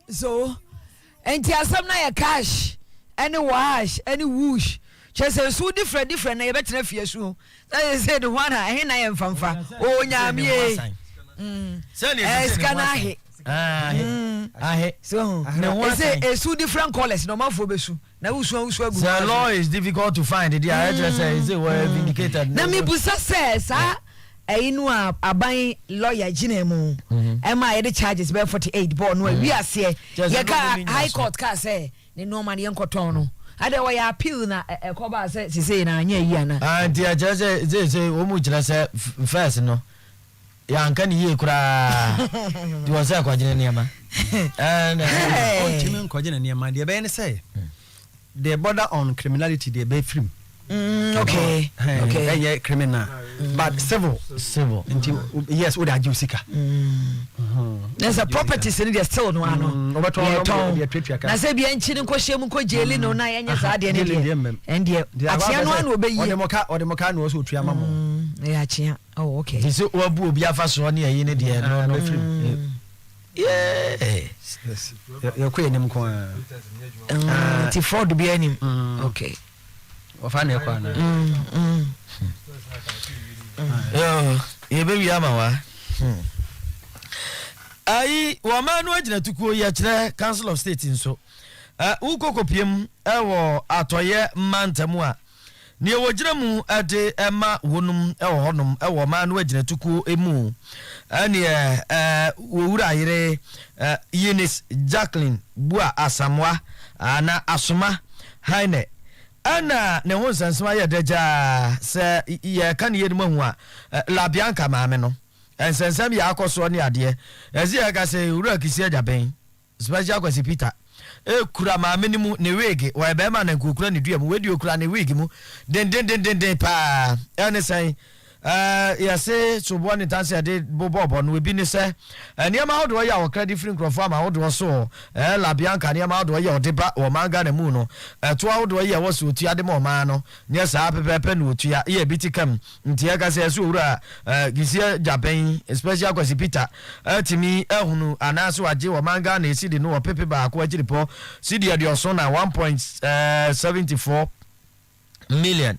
[SPEAKER 2] So, and asam na ya cash. Any wash, any whoosh. Just so different, na yebetena fie so. That is the one I na yem famfa. Oh nyamie. Scanner he. So it's two different colors no man for besu na usu
[SPEAKER 3] the law is difficult to find the address is vindicated
[SPEAKER 2] na me busa says inu aban lawyer ginemu ema ye the charges be 48 bo no wi ase ye ka high court ka say ne no man ye nkoton no ade wo ya appeal na ekoba say na anya yi ana
[SPEAKER 3] anti ajaje ze wo mu gira say first no ya nka ni ye kura di wo say kwagene niam and
[SPEAKER 1] on kwagene niam de be ne say the border on criminality they be free.
[SPEAKER 2] Okay.
[SPEAKER 1] Yeah, criminal. But civil. Yes, what are you seeker?
[SPEAKER 2] There's a property in there still no ano. Na say bi enchi nko hye mu ko jeli no na yenye za de ne de. And there atia no ano obeyi.
[SPEAKER 1] Odemoka no so tuama mo.
[SPEAKER 2] Yeah, atia. Oh, okay.
[SPEAKER 3] This obu obi afa so ne ye ne de no free.
[SPEAKER 1] Yes. You're queen him ko.
[SPEAKER 2] Ti fraud bi anim. Okay.
[SPEAKER 1] Ofane kwa na.
[SPEAKER 3] Ye be wi ama wa. Ai wa manu agina tukuo ya kire Council of State nso. Ukokopiem ewo atoye mantamu a. Ne wo gina mu ade ema wonum ewo honum ewo manu agina tukuo emu. Ani wo wura yire Eunice Jacqueline Bua Asamwa na Asoma Haine ana ne ho sansema ya daja se ye kan ye dum hu a la bianca maame no ensensem ya akoso ne ade ezi ya ka se wura kisi ajaben special kwasi Peter kura maame ni mu ne wig wa be ma na kokura ne duam wedi okura ne wig mu den pa ene sai ya se so ne tanse ade bobo no ebi ne se niam how do ya o credit free crofo ma how do so la bianca niam how do ya o deba o manga ne mu no to how do ya wo so tu ade mo ma no ne sa pepepe no tu ya e bitikam nti ya ka se so wura gisia japan especially kwasi Peter timi ehunu anaso age o manga na esi de no o pepe ba ko agiri po sidi ade oso na 1.74 million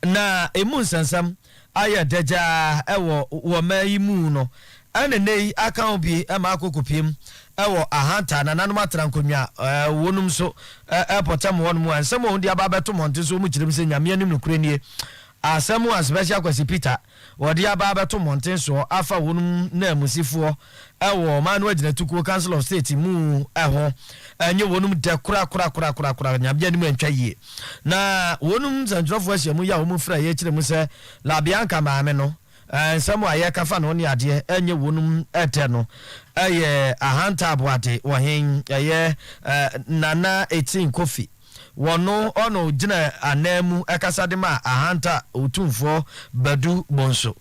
[SPEAKER 3] na emu sansam aya daja ewo wo mayimu no ane nei aka obi ama akokopiem ewo ahanta na nanum atrankonwa wonum so airportam wonum ansem wo ndi ababeto monte so mu kirim se nyame anim nokure nie asemu a special kwasi Peter wodi ababeto monte so afa wonum na amusifo ewo manu agina tukuo Council of State mu eho anye wonum de kura nyame anim antwa yie na wonum zanjrofo asiamu ya wo mu fra ye kirem se la bianca maame no nsɛm a yɛ kafa no ne adeɛ ɛnyɛ wonum ɛtɛ no ɛyɛ ahanta aboade wɔhen ɛyɛ nana 18 kofi wɔno ɔno gyina anamu ɛkasa de ma ahanta otumfoɔ badu bonso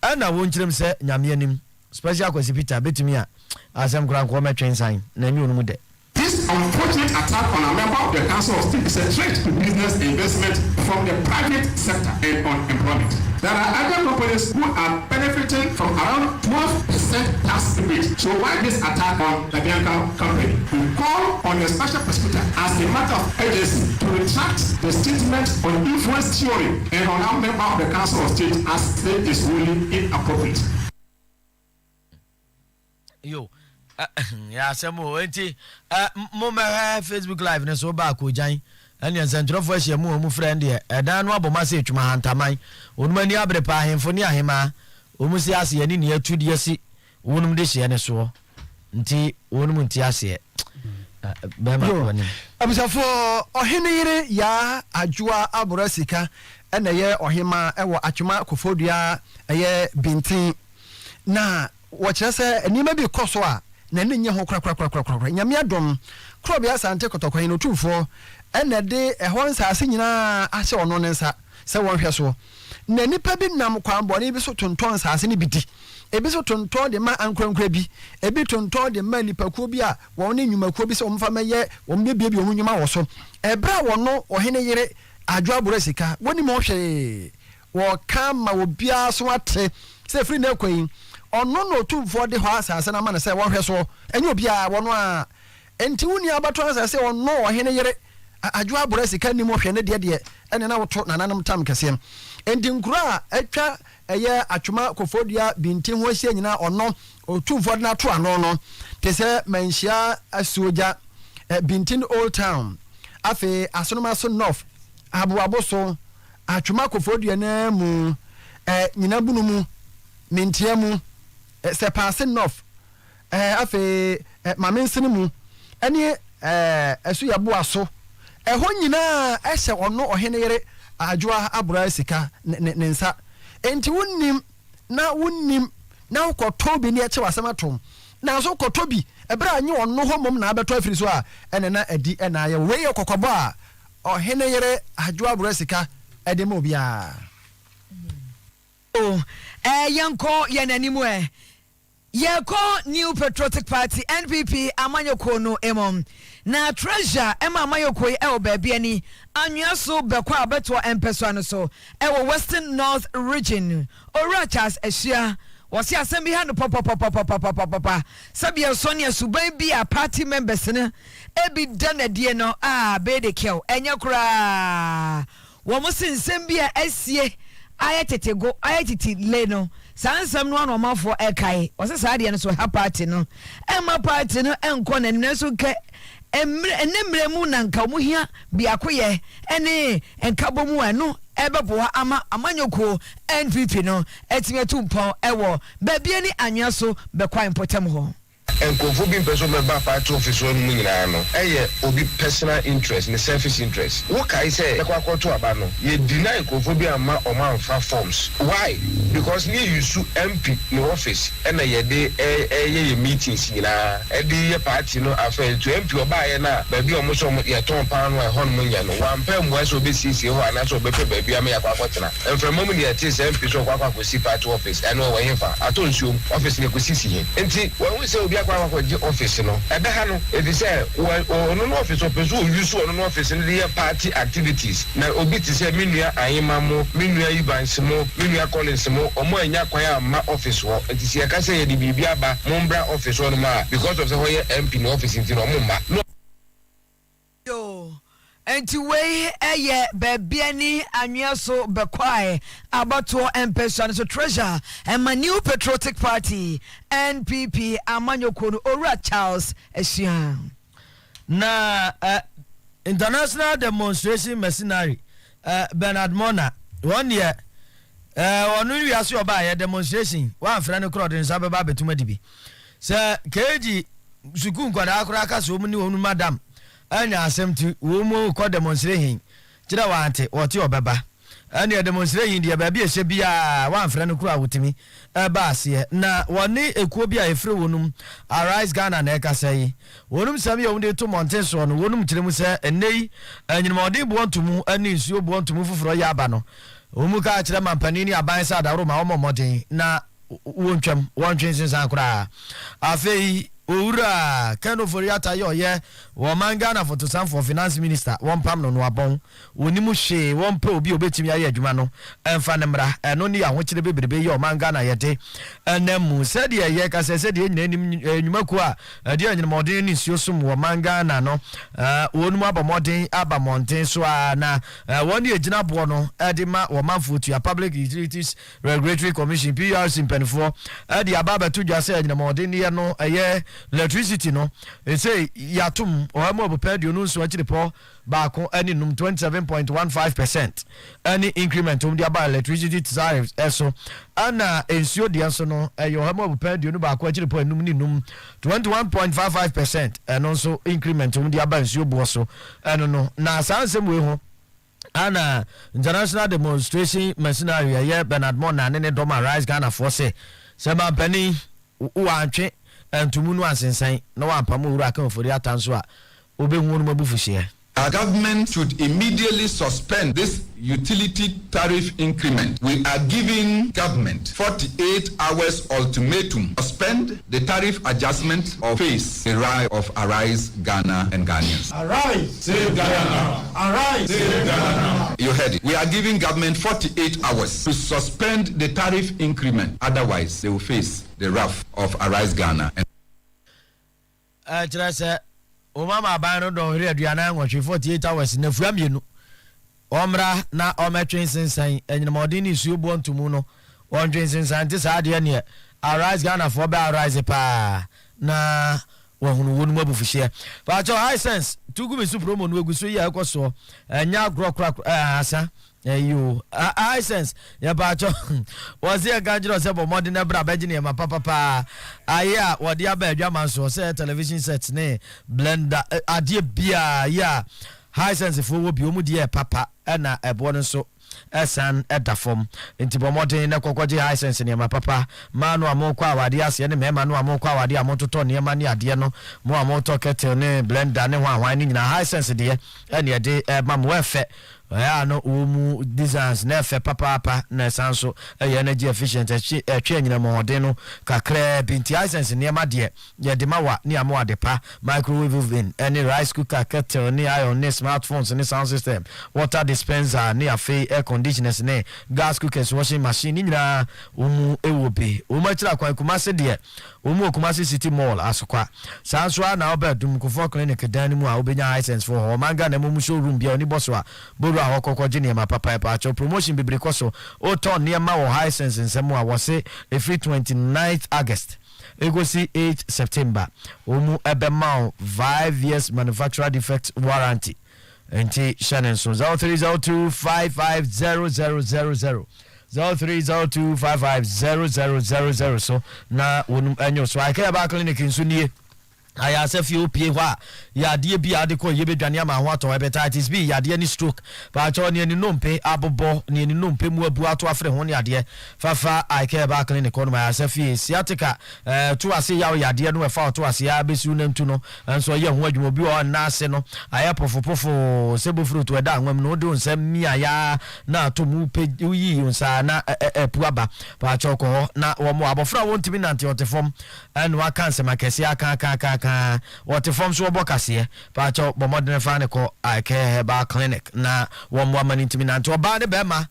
[SPEAKER 3] ɛna wɔnkyerɛm sɛ nyame anim special kwasi Peter betumi a asɛm kora nkɔ mɛtwen san na nyɛ onum de.
[SPEAKER 19] This unfortunate attack on a member of the Council of State is a threat to business investment from the private sector and on employment. There are other companies who are benefiting from around 12% tax rebate. So why this attack on the Bianca company? We call on the special prosecutor as a matter of urgency to retract the statement on influence theory and on our member of the Council of State as it is really inappropriate.
[SPEAKER 3] Yo. Ya semo enti mo me Facebook live ne so ba ko jan ene sentrofo ahia mu friend e dan no aboma se twuma hantaman onuma ni abre pa ahemfo ni ahema omu si ase ani ne atu de asi wonum de hye ne so nti wonum nti ase be ma ko ni
[SPEAKER 1] abusafo ohene yire ya adwoa abora sika ene ye ohema ewo atwuma kofodua eye bintin na wo kire se enima bi koso a na ne nye ho kra nyame adom kro bia sante kotokwan no tumfo ene de ehon saase nyina ahye ono ne nsa se wonhwe so na nipa bi nam kwan bone bi so tonton saase ne bidi ebi so tonton de ma ankrankra bi ebi tonton de ma nipa kuo bi a won ne nwumakuo bi se omfa meye ombebie bi omnwuma wo so ebra wono ohene yire adwo aboro sika woni mo hwe wo kama obia so ate se free na kwin ono no tumfo de ho asase na ma ne se wo hwe so enye obia wono a enti wuni abato asase ono ohene yire adwo aboro sika ni mo hwe ne de ene na woto nananam tam kese enti nkura atwa eye atwuma kofodua binti ho asia nyina ono otumfo na to ano no te se manhia asuoja bintin old town afi asonoma so north abuaboso atwuma kofodua na mu nyina bunu mu mentia mu se pass north afi mamensene mu ene asu yaboa so ho nyina ehye ono ohene yere adwoa abura sika ne nsa enti wonnim na ukotobi ni eche wasematom na so ukotobi ebra anyi ono homom na abeto afiri so a ene na adi ena ye we yokokobo a ohene yere adwoa abura sika ede mo bia
[SPEAKER 2] yanko yananimu Yeko New Patriotic Party NPP amanyoko no emom na treasure ema amayoko e baby ani anyaso bekwa abeto empeso ano so e Western North region Orachas ehia wasi asem ha no papa sabia Sonia suban bi a party members ne e bi danadie no be de kel enya kura wo mo sinsem bi a asie ayetete ayetiti le no sansam no ano mafo ekai o se saade no so ha party no emma party no enko na nneso ke enemre mu na nka mu hia biakoye ene enkabo mu eno ebeboa ama amanyoko NPP no etime tumpon ewo babie ni anwa so bekwa impotem ho
[SPEAKER 20] enkofo bi mpeso member party office no mu nyina no eye obi personal interest ne selfish interest wo kai say ekwa akoto aba no ye deny enkofo bi ama o man fa forms why because ni use MP no office na ye de ye meetings nyina e de ye party no afa to MP oba ye na ba bi o mo so ye ton pan no e hon mo nya no wan pam wa so be sisi ho ana so be pe ba bi ama ya kwa akotena enfremo mu ne ye ti say MP so kwa kwa si party office eno wa yefa atonsuom office ne ko sisi he enti wa say obi kwa office no ebe ha no e say ono no office opeso use ono no office ne party activities na obi ti say menua ayema mo menua Ibansi mo menua Collins mo omo anya kwan ama office wo enti say ka say ye di bibia ba mombra office wo no ma because of say hoye MP no office nti no mo ma
[SPEAKER 2] yo enti we eye babiani anyeso bekwae abato empesa so treasure and my New Patriotic Party NPP amanyoko no Ora Charles Esian
[SPEAKER 3] na international demonstration mercenary Bernard Mona 1 year onu wi aso oba ye demonstration wan fra ne crowd nsa beba betuma dibi se keji suku nkwada akura aka so mu ni onu madam anya asem wo mu ko demonstration kira wante wote obeba anya demonstration dia ba bi ehye bia wan fra no kura wotimi ba ase na woni ekuo bia efre wonum Arise Ghana na eka sai wonum sami yo de to mountain so no wonum kiremu se enei anyinmode bo ntumu ani nsuo bo ntumu fufuro ya aba no omu ka kire mampani ni aban sa da ro ma omomoden na wontwam wontwen sensan kura afei Owura Kano Foriata yo ye wo mangana for to stand for finance minister won pam no abon woni mu hwe won pa obi obetimi aye adwuma no emfa ne mra eno ni ahokire bebrebe yo mangana ye de enemu said ye ka said ye nyina ku a de anyina modern ni nsuo sum wo mangana no wonu mu abamodin abamonten so na woni agina bo no de ma wo manfo to public utilities regulatory commission PRC penfo de ababa to dwa say anyina modern ye no ye electricity no say yatum o mo obopedio no so akire po baako ani num 27.15% any increment on the about electricity tariffs eso ana ensure the so no yo mo obopedio no baako akire po num ni num 21.55% and also increment on the about ensure bo so eno no na sansem we ho ana international demonstration mercenary ye Bernard Mona ne Doma Rise Ghana for say sema pani uantwe entumunu asensan na wampamu Owura Kano Foriata nso a obehunu mabufuhye.
[SPEAKER 21] Our government should immediately suspend this utility tariff increment. We are giving government 48 hours ultimatum to suspend the tariff adjustment or face the rise of Arise Ghana and Ghanaians.
[SPEAKER 19] Arise, save Ghana. Arise, save Ghana.
[SPEAKER 21] You heard it. We are giving government 48 hours to suspend the tariff increment. Otherwise, they will face the wrath of Arise Ghana.
[SPEAKER 3] O mama abano don re aduana nwotwe 48 hours na fuamienu omra na ometwen sensan enyinamodi ni su bo ntumu no wondwen sensan te sa de ne arise Ghana for be arise pa na wahunu wonu mabufuhye pa cho high sense tugu me su promo no eguso yi akoso enya grokra asa you high sense ya ba cho was here ganjiro se bo modern na bra beji ne ma papa aya wodi aba adwama so se television set ne blender adie bia ya high sense fo wo bi omu die papa na ebo no so esan edafom ntibɔ modern na kokɔje high sense ne ma papa manu amokɔ awade ase ne mema no amokɔ awade amototo ne ma ne ade no mo amoto kettle ne blender ne hwan ne nyina high sense de ene de mamu efe ya no umu designs na efe papa na sanso energy efficient twa nyina modern no kakra binti high sense ne ma de ye de mawa ne amo adepa microwave oven any rice cooker kettle ne iron ne smartphones ne sound system water dispenser ne afi air conditioners ne gas cookers washing machine ni nyina umu ewobe umu akira kwan kumase de umu kumase city mall asokwa sanso na obedum kufo clinic dan mu a obenya high sense for ho manga na mu showroom bia oni boso a boru a hokokɔgye ne ma papa pa cho promotion bebre koso o ton ne ma wo high sense nsɛm a wose every 29th August egosi 8 September umu ebema 5 years manufacturer defect warranty enti Shannon so 0302550000 0302550000 so na wonu anyo so aka ba clinic nso nie aya sefi opie hwa ya de bi ade ko yebe dwane ama ho ato hepatitis B ya de ni stroke ba cho ne ni nompe abobo ne ni nompe mu abu ato afre ho ne ade fafa aka ba clinic on ma sefi sciatica to ase ya de no e fa to ase ya besu na ntu no enso ye ho adwuma bi o na ase no aya pofo sebo fruit we da anwam no de onsam mi aya na to mu pe yi unsa na epuaba ba cho ko na wo mo abofra wontimi nante otefom enu aka nsema kese aka what form so bokase pa cho bomodene fa ne ko ake ba clinic na wo mo amani ntimi na nto ba ne be ma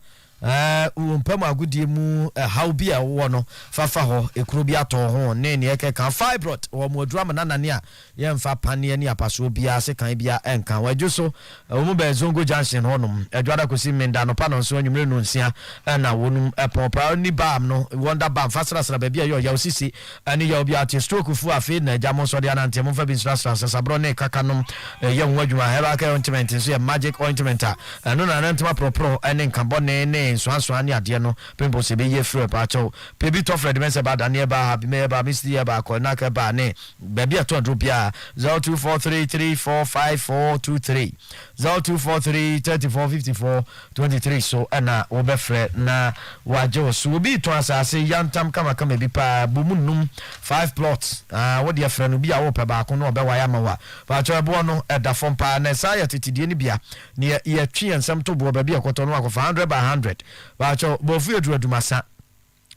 [SPEAKER 3] umpam agudie mu how bi a wo no fafa ho ekuru bi ato ho ne ne eke kan fibroid wo mo drama na nane a ye mfa pane ani apaso bia se kan bia enka wadwo so wo mo be zongo junction ho nom edwada kosi menda no pa no so anwumre no nsia na wonum proper ni bam no wonder bam fasra ba bia yo ya osisi ani ya obi ati stroke fu afi na jamo so dia na ntem mfa bi strasa sabro ne kakanom ye ho adwuma heba ka ointment so ye magic ointment no na ntem proper ene nka bone ne so ani ade no pempo se be ye free pa cho pebi to fred men se ba dane ba habi me ba misti ya ba ko na ka ba ne ba bia to drop ya 0243345423 0243345423 so ana wo be free na wajo so bi to asase yantam kama bi pa bumunum 5 plots wo de free no bi a wo pe ba ko no be wa ya ma wa pa cho ebo no eda fom pa na sa ya titidie ni bia ne ye twi ensam to bo ba bia ko to no akọ 100 by 100 bacho bofu edumasa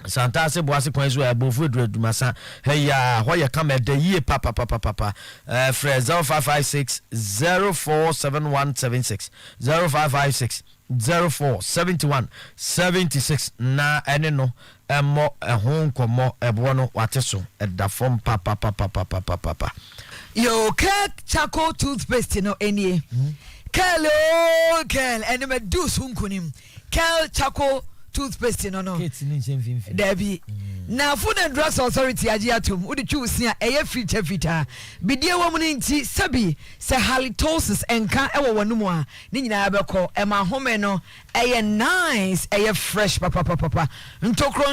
[SPEAKER 3] santa se boase kwanzo ya bofu edumasa heya hoye kama de yie papa Frezo 556047176 0556 047176 na ene no emo ehon komo ebo no wateso edafom papa
[SPEAKER 2] yo cake charcoal toothpaste no enie Kel ene me do sunkunim Kel charcoal toothpaste no Debbie na Food and Drugs Authority agiatum udi chusia eye fita bidie wo mun nti sabi se halitosis enka ewo wonu a ni nyina abekọ ema home no eye nice eye fresh papa ntokro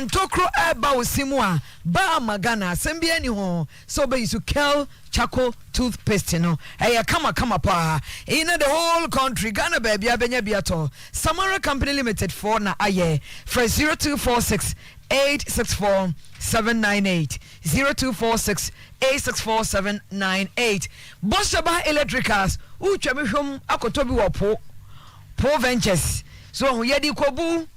[SPEAKER 2] eba osimu a ba magana sembia ni ho so be isu Kel charcoal toothpaste no eye kama pa in the whole country Ghana baby abenya biato Samara Company Limited for na aye for 0246 864-798 0246-864-798 Boshaba Electricals uchamishum akotobi wa po ventures so yedi kobu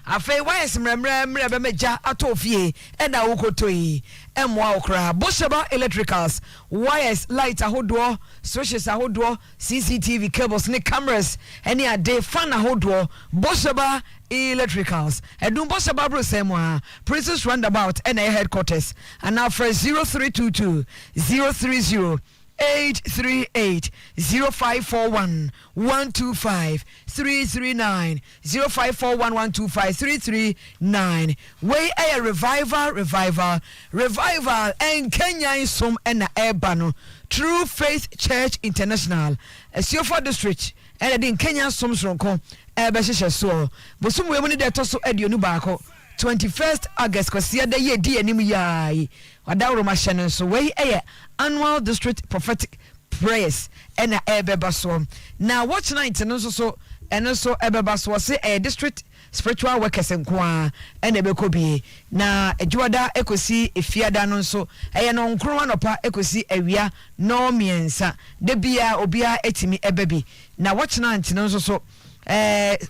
[SPEAKER 2] afei wires mremre be meja atofie ena ukotoi emwa okra Boshaba Electricals wires light ahodo switches ahodo CCTV cables ne cameras any a day fan ahodo Boshaba Electricals edun Boshaba bro semwa Princess Roundabout and headquarters and now for 0322 030 0838 0541 125 339 0541 125 339. Way a revival and Kenya som and Ebano True Faith Church International Siofa District and in Kenya som sonko Ebeshe so Bosum we money that also Edionu Bako 21st August kwasia da ye di anim yayi wadawro ma hye so we annual district prophetic prayers and ebeba so na watch night no so eno so ebeba so say district spiritual workers nkoa and ebekobie na ejuada ekosi efiada no so no nkro anopa ekosi awia no miensa de bia obia etimi ebebi na watch night no so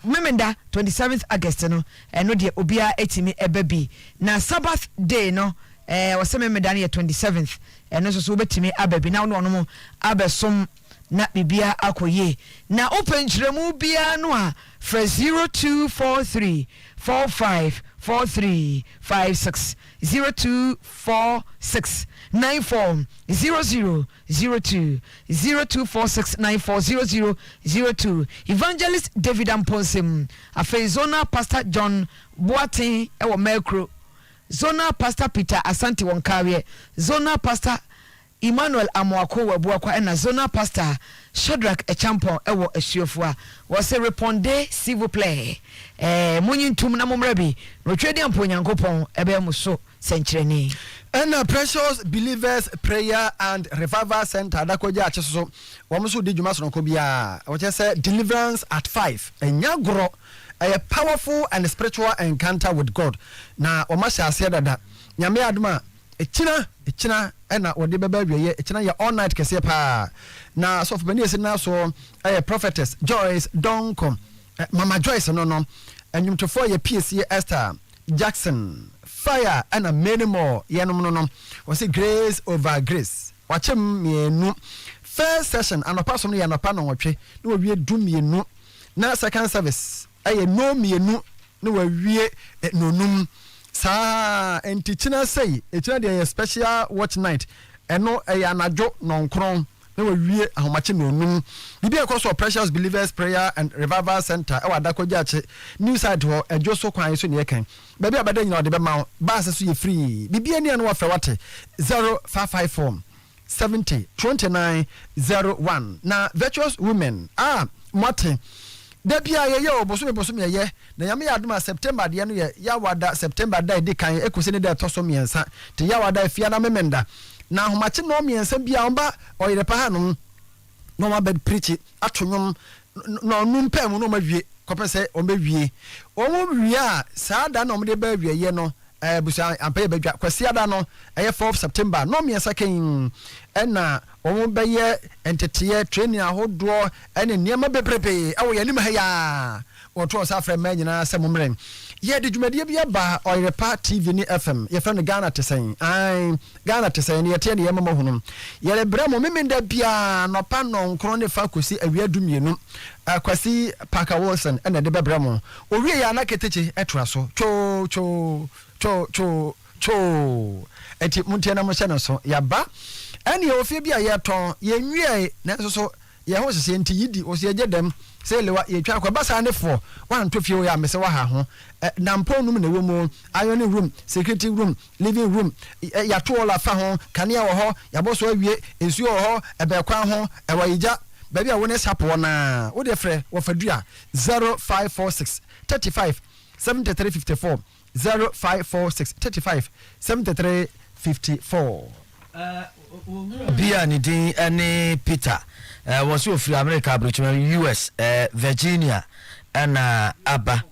[SPEAKER 2] memenda 27th August no no de obia etimi ebebi na Sabbath day no was memenda na 27th no so betimi abebi na no no abesom na bibia akoye na open chiremu bia no a for 0243 454356 0246 94 0002 0246 94 0002 Evangelist David Amponsem Afezona Pastor John Boatin ewo Melcro Zona Pastor Peter Asante Wonkawe Zona Pastor Emmanuel Amwako Wabuakwa and Zona Pastor Shadrach Echampon ewo Esiofua was a reponde s'il vous plaît munyin tum na momrabi no twedi amponyankopon ebe muso senchireni
[SPEAKER 1] and Precious Believers Prayer and Revival Center dakoja acheso womuso di dwuma so nko bia wo say deliverance at 5 enyagoro a powerful and spiritual encounter with God na o ma sha ase dada nyame aduma echina ena wode beba wiye echina ya all night kese pa na so for ese na so prophetess Joyce Donkom Mama Joyce no enyumtofo ye PSC Esther Jackson Fire and many more yenom no was say grace over grace wachem mienu first session anopa so no ya anopa no wotwe na wie du mienu na second service no mienu na wie nonum sa entichina say echina dey special watch night eno anajo nonkron na wie ahomache nonum bibi ekoso Precious Believers Prayer and Revival Center e wadakoja ache new side ho ejo so kwan so ne yekan baby abada nyina ode be ma ba se so ye free bibi ani eno wafa wate 0554 70 29 01 na virtuous women Martin Debia ye oboso ye na yame aduma September de no ye yawada September da de kan ekosi ne da toso miensa te yawada afia na memenda na homache no miensa bia omba Oyerepa hanom no ma bed preach atonwom no numpem no ma wie kopese o ma wie o mo wie a saa da na o de ba wie ye no busa ampa badwa kwasi ada no 4th September no miensa kan ena omo beye entete training ahodo ene niam bebrebe awo yanim ha ya oto sa afra ma nyina semomrem ye de dwumadie bia ba Oyerepa TV ni FM ye fra no Ghana tesen Ghana tesen ye tie ne yema mahunum ye le bramo memenda bia no pa no nkro ne fa kosi awia dumienu akwasi Parker Wilson ene de bebramo owie ya na keteche etra so cho enti muntie na mo hye no so ya ba ene ye ofie bia ye ton ye nwie na so ye ho sese enti yidi o se ye dem se lewa ye twa kwa basa ne fo wan to fie o ya mese wa ha ho na mponum na wemu iron room security room living room ya to ola fa ho kanea wo ho ya boso awie ensu wo ho ebe kwa ho e wa yija baby a woni sapo na wo de frɛ wo fadua 0546 35 7354 0546 35 7354
[SPEAKER 3] bia ni din ene Peter was you free America Bridgman US Virginia and aba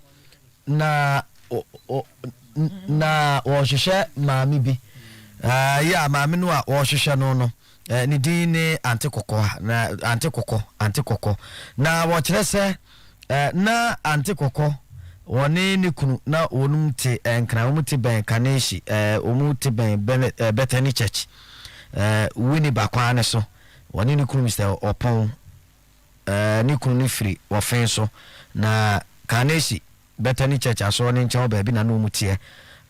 [SPEAKER 3] na wo hwehwe maami bi ya maami no a wo hwehwe no ni din ne antikoko na wo kire se na antikoko woni ni kunu na wonum te enkra wonum te ben kaneshi wonum te ben Bethany Church wini bakwa ne so woni ni kunu Mr. Opon ni kunu ni free wo fen so na kaneshi Bethany Church aso ni ncha ba bi na no mutie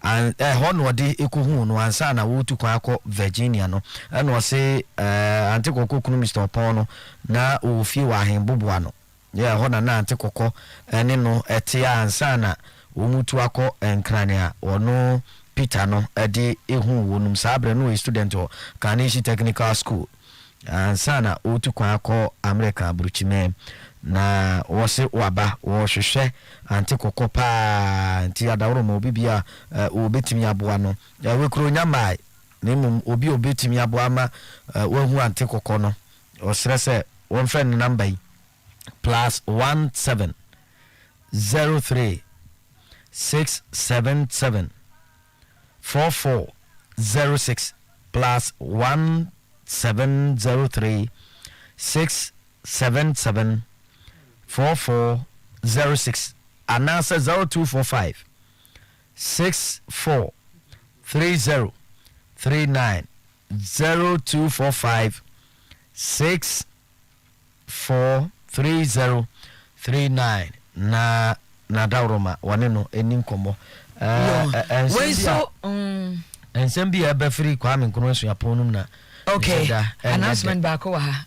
[SPEAKER 6] and ho no de ekohu no ansa na wo tu kwa akọ Virginia no na o se ante kokko kunu Mr. Paul na o fi wa hen boboa no yeah ho na ante kokko ene no ete ansa na o mutu akọ enkrania ono Peter no de ehu wonum sabre no student o Carnegie Technical School ansa na o tu kwa akọ America Bruchime na wose waba wo hwehwe ante kokko pa anti adawro ma obi bia obetimi aboa no we kro nyamai na mum obi obetimi aboa ma wahu ante kokko no o srese won friend number yi +17 03 677 4406 +1703 677 4406 and answer 0245 64 30 39 0245 64 30 39 na dauroma wane no enim komo
[SPEAKER 2] we so
[SPEAKER 6] ensem bi ebe free kwa me nkono so yapon num na
[SPEAKER 2] okay announcement back wa ha